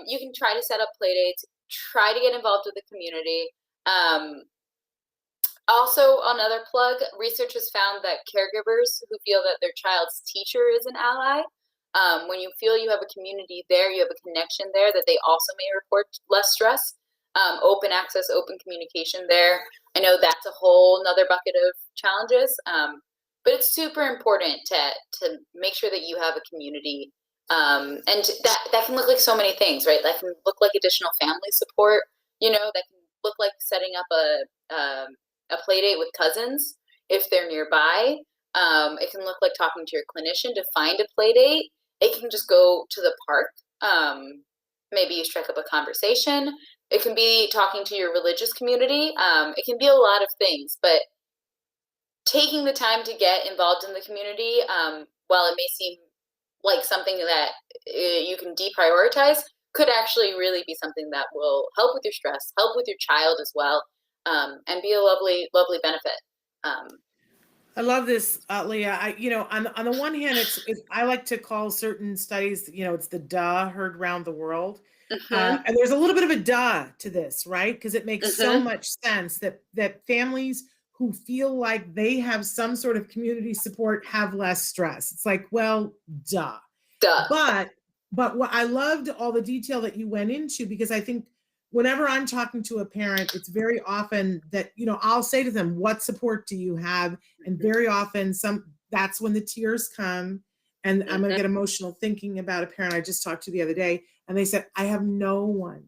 S3: You can try to set up play dates, try to get involved with the community. Also, another plug, research has found that caregivers who feel that their child's teacher is an ally, when you feel you have a community there, you have a connection there, that they also may report less stress. Open access, open communication there. I know that's a whole nother bucket of challenges, but it's super important to make sure that you have a community. And that can look like so many things, right? That can look like additional family support, that can look like setting up a play date with cousins if they're nearby. It can look like talking to your clinician to find a play date. It can just go to the park. Maybe you strike up a conversation. It can be talking to your religious community. It can be a lot of things, but taking the time to get involved in the community, while it may seem like something that you can deprioritize, could actually really be something that will help with your stress, help with your child as well, and be a lovely, lovely benefit.
S2: I love this, Leah. On the one hand, it's I like to call certain studies, it's the duh heard around the world.
S3: Mm-hmm.
S2: And there's a little bit of a duh to this, right? Because it makes so
S3: Mm-hmm.
S2: much sense that families who feel like they have some sort of community support have less stress. It's like, well, duh.
S3: Duh.
S2: But what I loved all the detail that you went into, because I think whenever I'm talking to a parent, it's very often that, I'll say to them, what support do you have? And very often that's when the tears come. And I'm going to get emotional thinking about a parent I just talked to the other day. And they said, I have no one.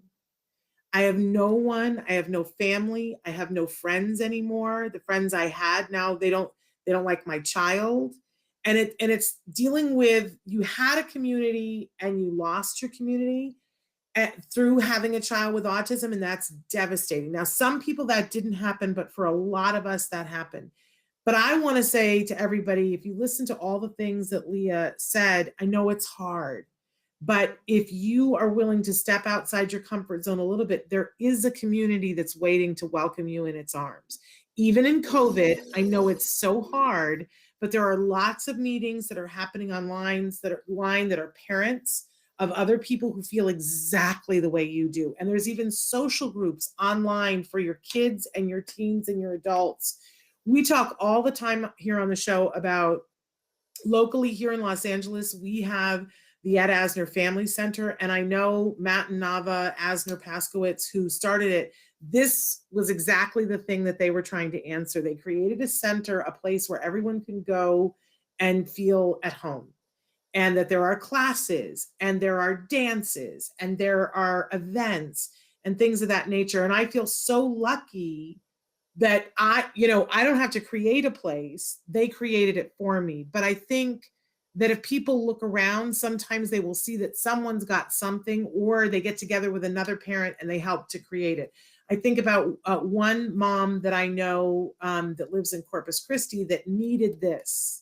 S2: I have no one. I have no family. I have no friends anymore. The friends I had now, they don't like my child. And it's dealing with, you had a community and you lost your community through having a child with autism, and that's devastating. Now, some people that didn't happen, but for a lot of us that happened. But I want to say to everybody, if you listen to all the things that Leah said, I know it's hard, but if you are willing to step outside your comfort zone a little bit, there is a community that's waiting to welcome you in its arms. Even in COVID, I know it's so hard, but there are lots of meetings that are happening online that are parents of other people who feel exactly the way you do. And there's even social groups online for your kids and your teens and your adults. We talk all the time here on the show about, locally here in Los Angeles, we have the Ed Asner Family Center. And I know Matt and Nava Asner-Paskowitz, who started it, this was exactly the thing that they were trying to answer. They created a center, a place where everyone can go and feel at home. And that there are classes and there are dances and there are events and things of that nature. And I feel so lucky that I don't have to create a place. They created it for me. But I think that if people look around, sometimes they will see that someone's got something, or they get together with another parent and they help to create it. I think about one mom that I know that lives in Corpus Christi that needed this.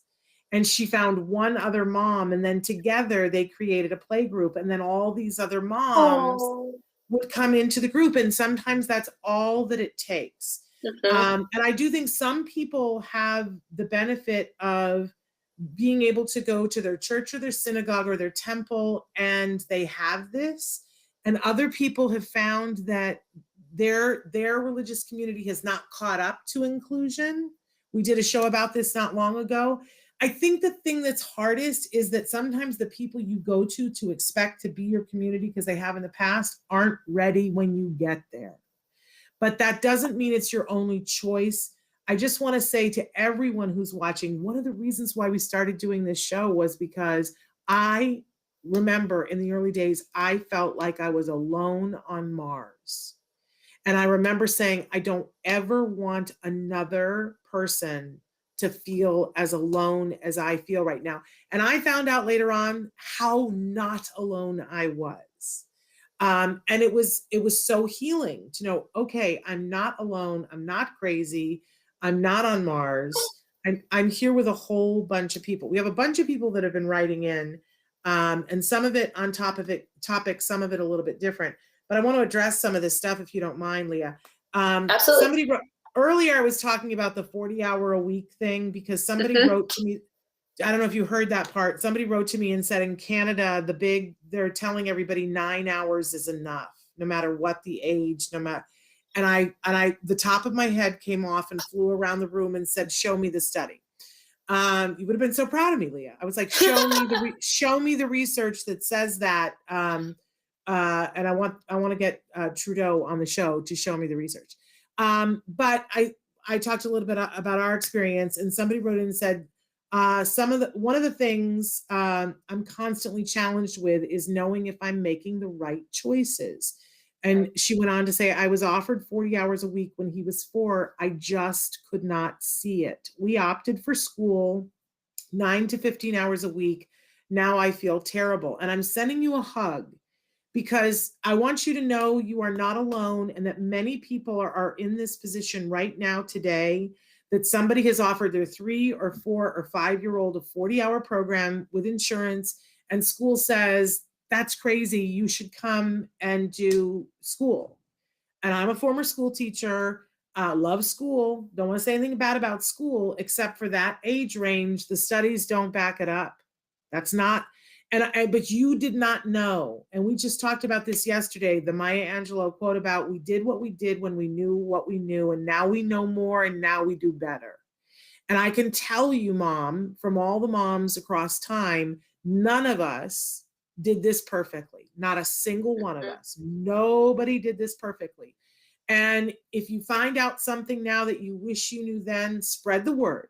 S2: And she found one other mom, and then together they created a play group, and then all these other moms would come into the group. And sometimes that's all that it takes. And I do think some people have the benefit of being able to go to their church or their synagogue or their temple and they have this, and other people have found that their religious community has not caught up to inclusion. We did a show about this not long ago. I think the thing that's hardest is that sometimes the people you go to expect to be your community because they have in the past aren't ready when you get there. But that doesn't mean it's your only choice. I just want to say to everyone who's watching, one of the reasons why we started doing this show was because I remember in the early days, I felt like I was alone on Mars. And I remember saying, I don't ever want another person to feel as alone as I feel right now. And I found out later on how not alone I was. And it was so healing to know, okay, I'm not alone. I'm not crazy. I'm not on Mars. I'm here with a whole bunch of people. We have a bunch of people that have been writing in, and some of it on top of it topics, some of it a little bit different. But I want to address some of this stuff if you don't mind, Leah.
S3: Absolutely.
S2: Somebody wrote, earlier I was talking about the 40-hour-a-week thing because somebody wrote to me. I don't know if you heard that part. Somebody wrote to me and said in Canada, they're telling everybody 9 hours is enough, no matter what the age, no matter. And I, the top of my head came off and flew around the room and said, "Show me the study." You would have been so proud of me, Leah. I was like, "Show me the research that says that." And I want to get Trudeau on the show to show me the research. But I talked a little bit about our experience, and somebody wrote in and said, one of the things I'm constantly challenged with is knowing if I'm making the right choices. And she went on to say, I was offered 40 hours a week when he was 4. I just could not see it. We opted for school, 9 to 15 hours a week. Now I feel terrible. And I'm sending you a hug because I want you to know you are not alone and that many people are in this position right now today, that somebody has offered their 3 or 4 or 5-year-old a 40-hour program with insurance, and school says, that's crazy, you should come and do school. And I'm a former school teacher, love school, don't want to say anything bad about school, except for that age range, the studies don't back it up. That's not, but you did not know. And we just talked about this yesterday, the Maya Angelou quote about, we did what we did when we knew what we knew, and now we know more, and now we do better. And I can tell you, Mom, from all the moms across time, none of us did this perfectly. Not a single one of us. Nobody did this perfectly. And if you find out something now that you wish you knew then, spread the word.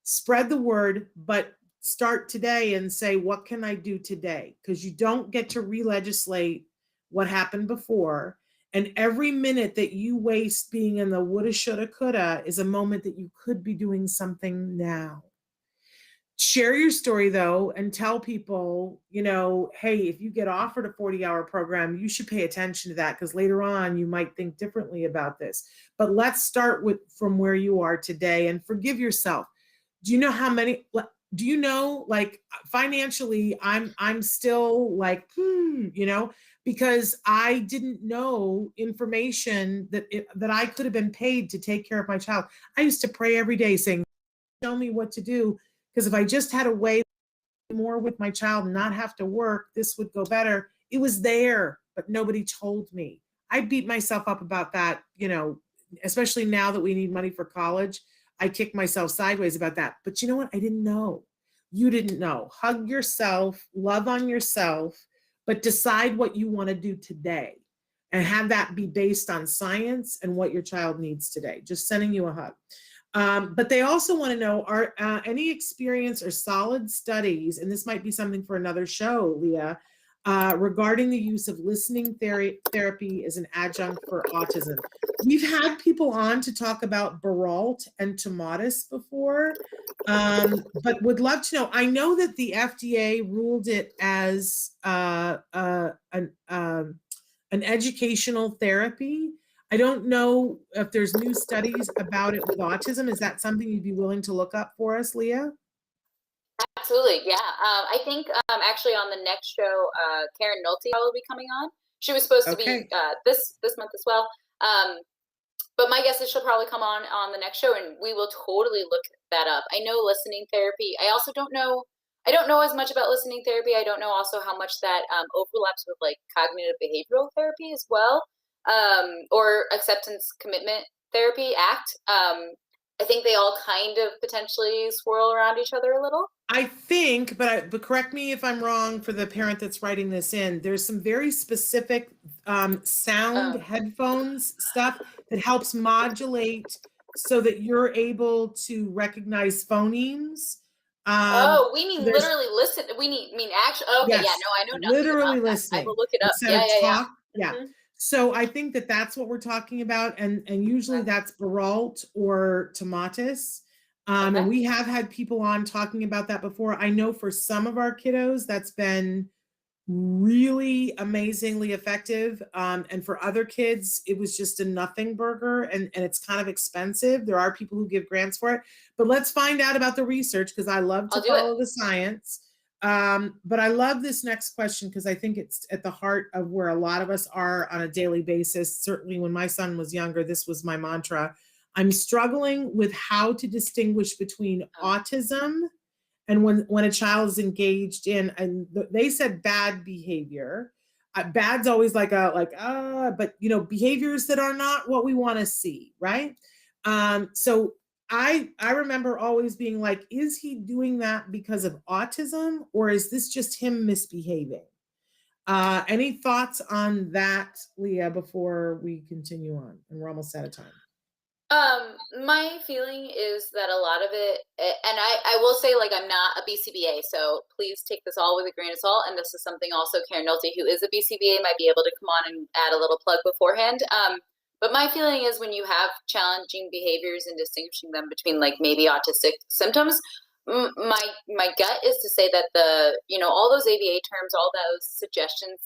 S2: Spread the word, but start today and say, what can I do today? Because you don't get to re-legislate what happened before. And every minute that you waste being in the woulda, shoulda, coulda is a moment that you could be doing something now. Share your story though, and tell people, hey, if you get offered a 40-hour program, you should pay attention to that, because later on you might think differently about this. But let's start from where you are today and forgive yourself. Do you know how many, like financially, I'm still like, because I didn't know information that I could have been paid to take care of my child. I used to pray every day saying, show me what to do. Because if I just had a way more with my child and not have to work, this would go better. It was there, but nobody told me. I beat myself up about that, especially now that we need money for college. I kick myself sideways about that. But you know what? I didn't know. You didn't know. Hug yourself, love on yourself, but decide what you want to do today and have that be based on science and what your child needs today. Just sending you a hug. But they also want to know, are any experience or solid studies, and this might be something for another show, Leah, regarding the use of listening therapy as an adjunct for autism. We've had people on to talk about Baralt and Tomatis before, but would love to know. I know that the FDA ruled it as an educational therapy. I don't know if there's new studies about it with autism. Is that something you'd be willing to look up for us, Leah?
S3: Absolutely, yeah. I think actually on the next show, Karen Nolte will be coming on. She was supposed to be this month as well. but my guess is she'll probably come on the next show, and we will totally look that up. I know listening therapy. I also don't know. I don't know as much about listening therapy. I don't know also how much that overlaps with like cognitive behavioral therapy as well, or acceptance commitment therapy, ACT. I think they all kind of potentially swirl around each other a little.
S2: I think, but correct me if I'm wrong for the parent that's writing this in, there's some very specific sound headphones stuff that helps modulate so that you're able to recognize phonemes.
S3: We mean literally listen. Mean actually. Okay,
S2: yes,
S3: yeah, no, I know nothing
S2: literally
S3: about
S2: listening.
S3: That. I will look it up.
S2: Yeah. Mm-hmm. So I think that that's what we're talking about, and usually that's Baralt or Tomatis. And we have had people on talking about that before. I know for some of our kiddos, that's been really amazingly effective. And for other kids, it was just a nothing burger, and it's kind of expensive. There are people who give grants for it, but let's find out about the research, because I love to follow the science. But I love this next question because I think it's at the heart of where a lot of us are on a daily basis. Certainly when my son was younger, this was my mantra. I'm struggling with how to distinguish between autism and when a child is engaged in, and they said bad behavior. Bad's always but behaviors that are not what we want to see, right? So I remember always being like, is he doing that because of autism, or is this just him misbehaving? Any thoughts on that, Leah, before we continue on? And we're almost out of time.
S3: My feeling is that a lot of it, and I will say, like, I'm not a BCBA, so please take this all with a grain of salt. And this is something also Karen Nolte, who is a BCBA, might be able to come on and add a little plug beforehand. But my feeling is when you have challenging behaviors and distinguishing them between like maybe autistic symptoms, my gut is to say that all those ABA terms, all those suggestions,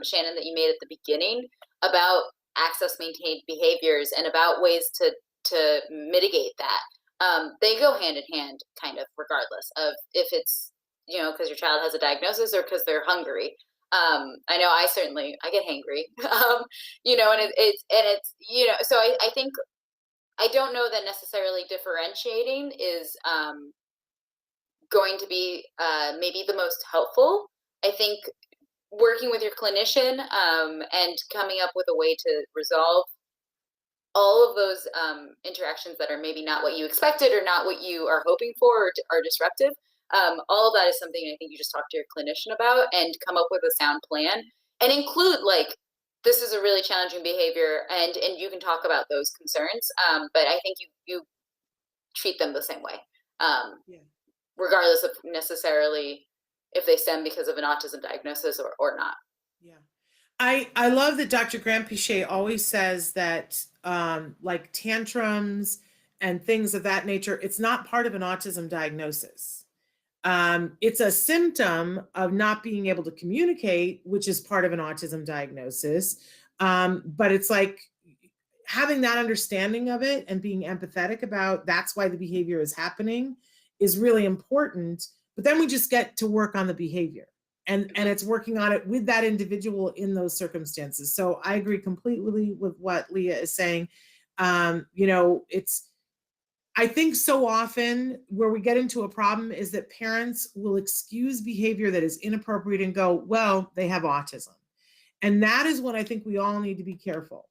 S3: Shannon, that you made at the beginning about access-maintained behaviors and about ways to mitigate that, they go hand in hand, kind of, regardless of if it's because your child has a diagnosis or because they're hungry. I know I get hangry, and it's so I think I don't know that necessarily differentiating is going to be maybe the most helpful. I think working with your clinician and coming up with a way to resolve all of those interactions that are maybe not what you expected or not what you are hoping for or are disruptive. All of that is something I think you just talk to your clinician about and come up with a sound plan and include, like, this is a really challenging behavior and you can talk about those concerns. But I think you treat them the same way, regardless of necessarily if they stem because of an autism diagnosis or not.
S2: Yeah. I love that Dr. Grant Pichet always says that like tantrums and things of that nature, it's not part of an autism diagnosis. It's a symptom of not being able to communicate, which is part of an autism diagnosis. But it's like having that understanding of it and being empathetic about that's why the behavior is happening is really important. But then we just get to work on the behavior. And it's working on it with that individual in those circumstances. So I agree completely with what Leah is saying. I think so often where we get into a problem is that parents will excuse behavior that is inappropriate and go, well, they have autism. And that is when I think we all need to be careful.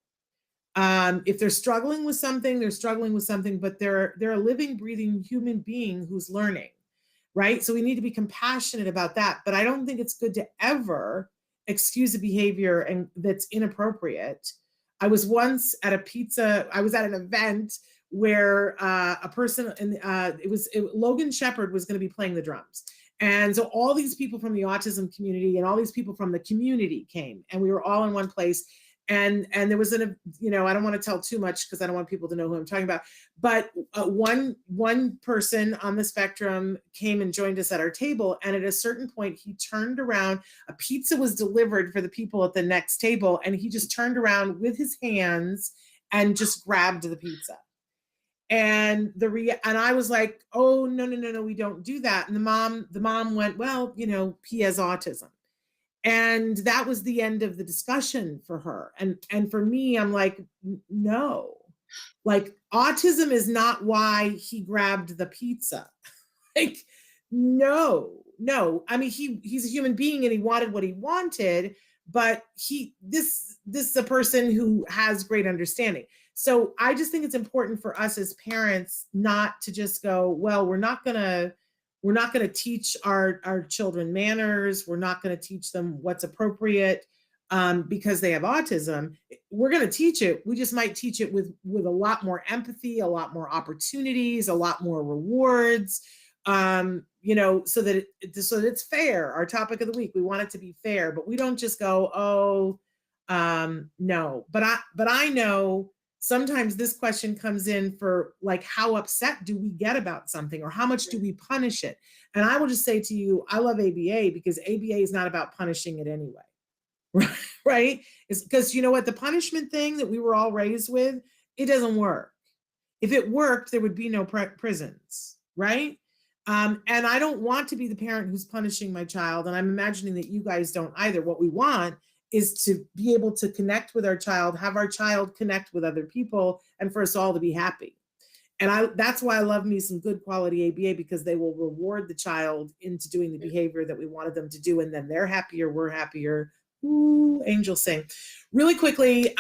S2: If they're struggling with something, but they're a living, breathing human being who's learning. Right? So we need to be compassionate about that. But I don't think it's good to ever excuse a behavior and that's inappropriate. I was once at I was at an event where a person, Logan Shepherd was going to be playing the drums. And so all these people from the autism community and all these people from the community came, and we were all in one place. And there was I don't want to tell too much because I don't want people to know who I'm talking about, but one person on the spectrum came and joined us at our table. And at a certain point, he turned around, a pizza was delivered for the people at the next table. And he just turned around with his hands and just grabbed the pizza. And I was like, oh, no, we don't do that. And the mom went, well, he has autism. And that was the end of the discussion for her. And for me, I'm like, no, Like, autism is not why he grabbed the pizza. Like, no. I mean, he's a human being and he wanted what he wanted, but this is a person who has great understanding. So I just think it's important for us as parents not to just go, well, we're not gonna teach our children manners. We're not gonna teach them what's appropriate because they have autism. We're gonna teach it. We just might teach it with a lot more empathy, a lot more opportunities, a lot more rewards. So that it's fair. Our topic of the week, we want it to be fair, but we don't just go, no. But I know sometimes this question comes in for like, how upset do we get about something, or how much do we punish it? And I will just say to you, I love ABA because ABA is not about punishing it anyway, right? It's because you know what, the punishment thing that we were all raised with, it doesn't work. If it worked, there would be no prisons, right? And I don't want to be the parent who's punishing my child. And I'm imagining that you guys don't either. What we want is to be able to connect with our child, have our child connect with other people, and for us all to be happy. And that's why I love me some good quality ABA, because they will reward the child into doing the behavior that we wanted them to do. And then they're happier, we're happier. Ooh, angels sing. Really quickly,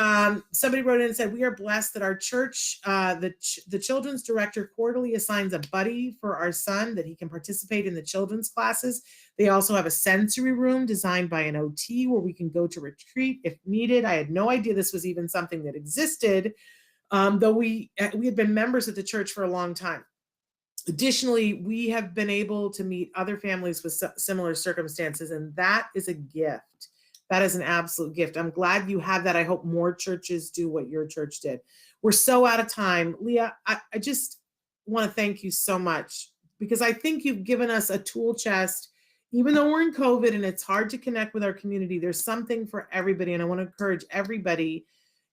S2: somebody wrote in and said, we are blessed that our church, the children's director quarterly assigns a buddy for our son that he can participate in the children's classes. They also have a sensory room designed by an OT where we can go to retreat if needed. I had no idea this was even something that existed, though we had been members of the church for a long time. Additionally, we have been able to meet other families with similar circumstances, and that is a gift. That is an absolute gift. I'm glad you have that. I hope more churches do what your church did. We're so out of time. Leah, I just want to thank you so much, because I think you've given us a tool chest. Even though we're in COVID and it's hard to connect with our community, there's something for everybody. And I want to encourage everybody.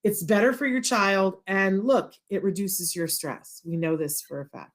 S2: It's better for your child. And look, it reduces your stress. We know this for a fact.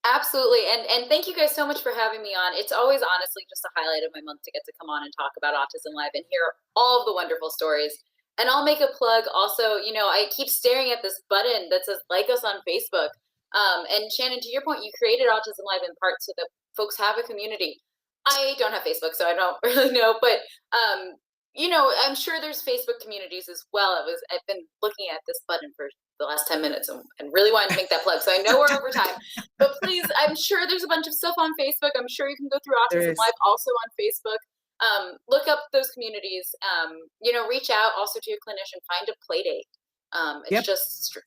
S3: Absolutely. And thank you guys so much for having me on. It's always honestly just a highlight of my month to get to come on and talk about Autism Live and hear all of the wonderful stories. And I'll make a plug also, I keep staring at this button that says like us on Facebook. And Shannon, to your point, you created Autism Live in part so that folks have a community. I don't have Facebook, so I don't really know, but I'm sure there's Facebook communities as well. I've been looking at this button for the last 10 minutes and really wanted to make that plug. So I know we're over time, but please, I'm sure there's a bunch of stuff on Facebook. I'm sure you can go through Autism Live also on Facebook. Look up those communities, reach out also to your clinician, find a play date. It's just,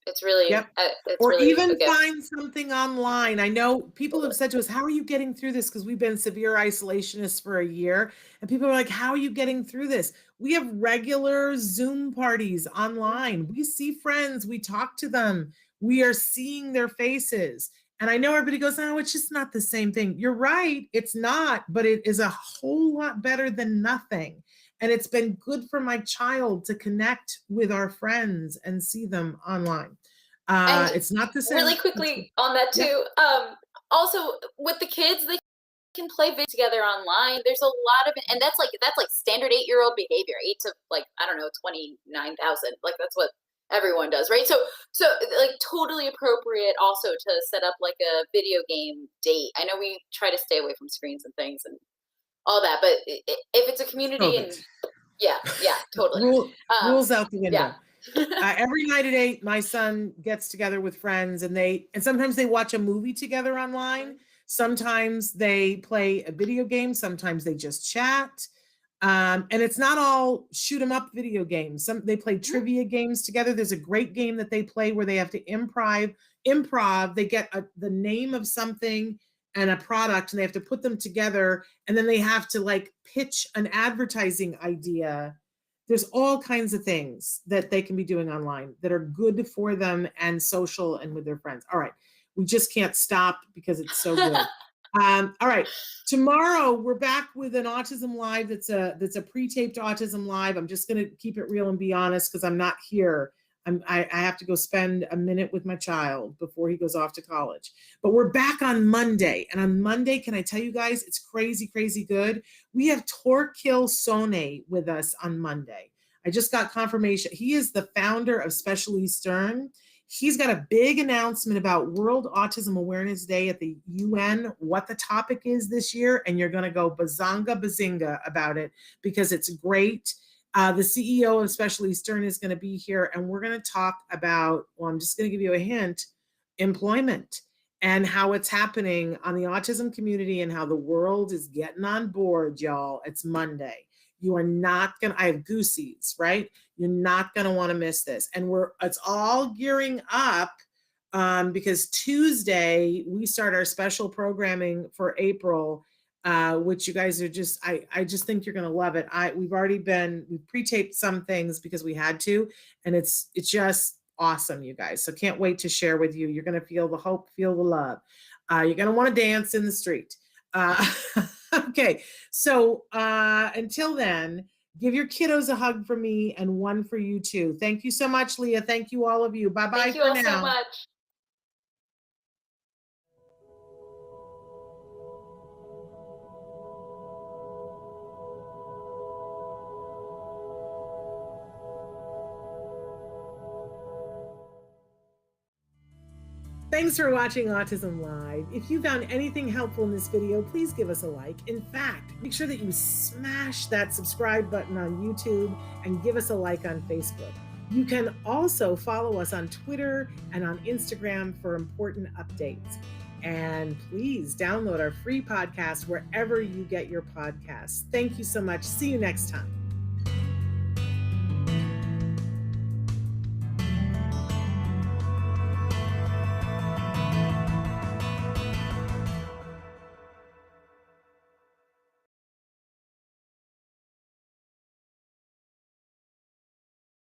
S3: it's really, it's
S2: or
S3: really
S2: even find something online. I know people have said to us, how are you getting through this? Because we've been severe isolationists for a year, and people are like, how are you getting through this? We have regular Zoom parties online. We see friends, we talk to them, we are seeing their faces. And I know everybody goes, oh, it's just not the same thing. You're right, it's not, but it is a whole lot better than nothing. And it's been good for my child to connect with our friends and see them online. It's not the same.
S3: Really quickly on that too. Also with the kids, they can play video together online. There's a lot of it, and that's like standard 8-year-old behavior, 8 to 29,000. Like that's what everyone does, right? So like totally appropriate also to set up like a video game date. I know we try to stay away from screens and things and all that, but if it's a community and totally
S2: rules out the window. Every night at 8, my son gets together with friends, and sometimes they watch a movie together online. Sometimes they play a video game. Sometimes they just chat. And it's not all shoot 'em up video games. They play trivia games together. There's a great game that they play where they have to improv. They get the name of something and a product, and they have to put them together, and then they have to pitch an advertising idea. There's all kinds of things that they can be doing online that are good for them and social and with their friends. All right, we just can't stop because it's so good. All right, tomorrow we're back with an Autism Live that's a pre-taped Autism Live. I'm just gonna keep it real and be honest because I'm not here. I have to go spend a minute with my child before he goes off to college. But we're back on Monday. And on Monday, can I tell you guys, it's crazy, crazy good. We have Torquil Sone with us on Monday. I just got confirmation. He is the founder of Specially Stern. He's got a big announcement about World Autism Awareness Day at the UN, what the topic is this year, and you're going to go bazonga bazinga about it because it's great. The CEO of Specially Stern is going to be here, and we're going to talk about, well, I'm just going to give you a hint, employment and how it's happening on the autism community and how the world is getting on board, y'all. It's Monday. You are not going to, I have goosies, right? You're not going to want to miss this. And it's all gearing up because Tuesday we start our special programming for April, which you guys are just, I just think you're going to love it. We've pre-taped some things because we had to, and it's just awesome, you guys. So can't wait to share with you. You're going to feel the hope, feel the love. You're going to want to dance in the street. Okay, so until then, give your kiddos a hug from me and one for you too. Thank you so much, Leah. Thank you, all of you. Bye-bye for now.
S3: Thank you all so much.
S2: Thanks for watching Autism Live. If you found anything helpful in this video, please give us a like. In fact, make sure that you smash that subscribe button on YouTube and give us a like on Facebook. You can also follow us on Twitter and on Instagram for important updates. And please download our free podcast wherever you get your podcasts. Thank you so much. See you next time.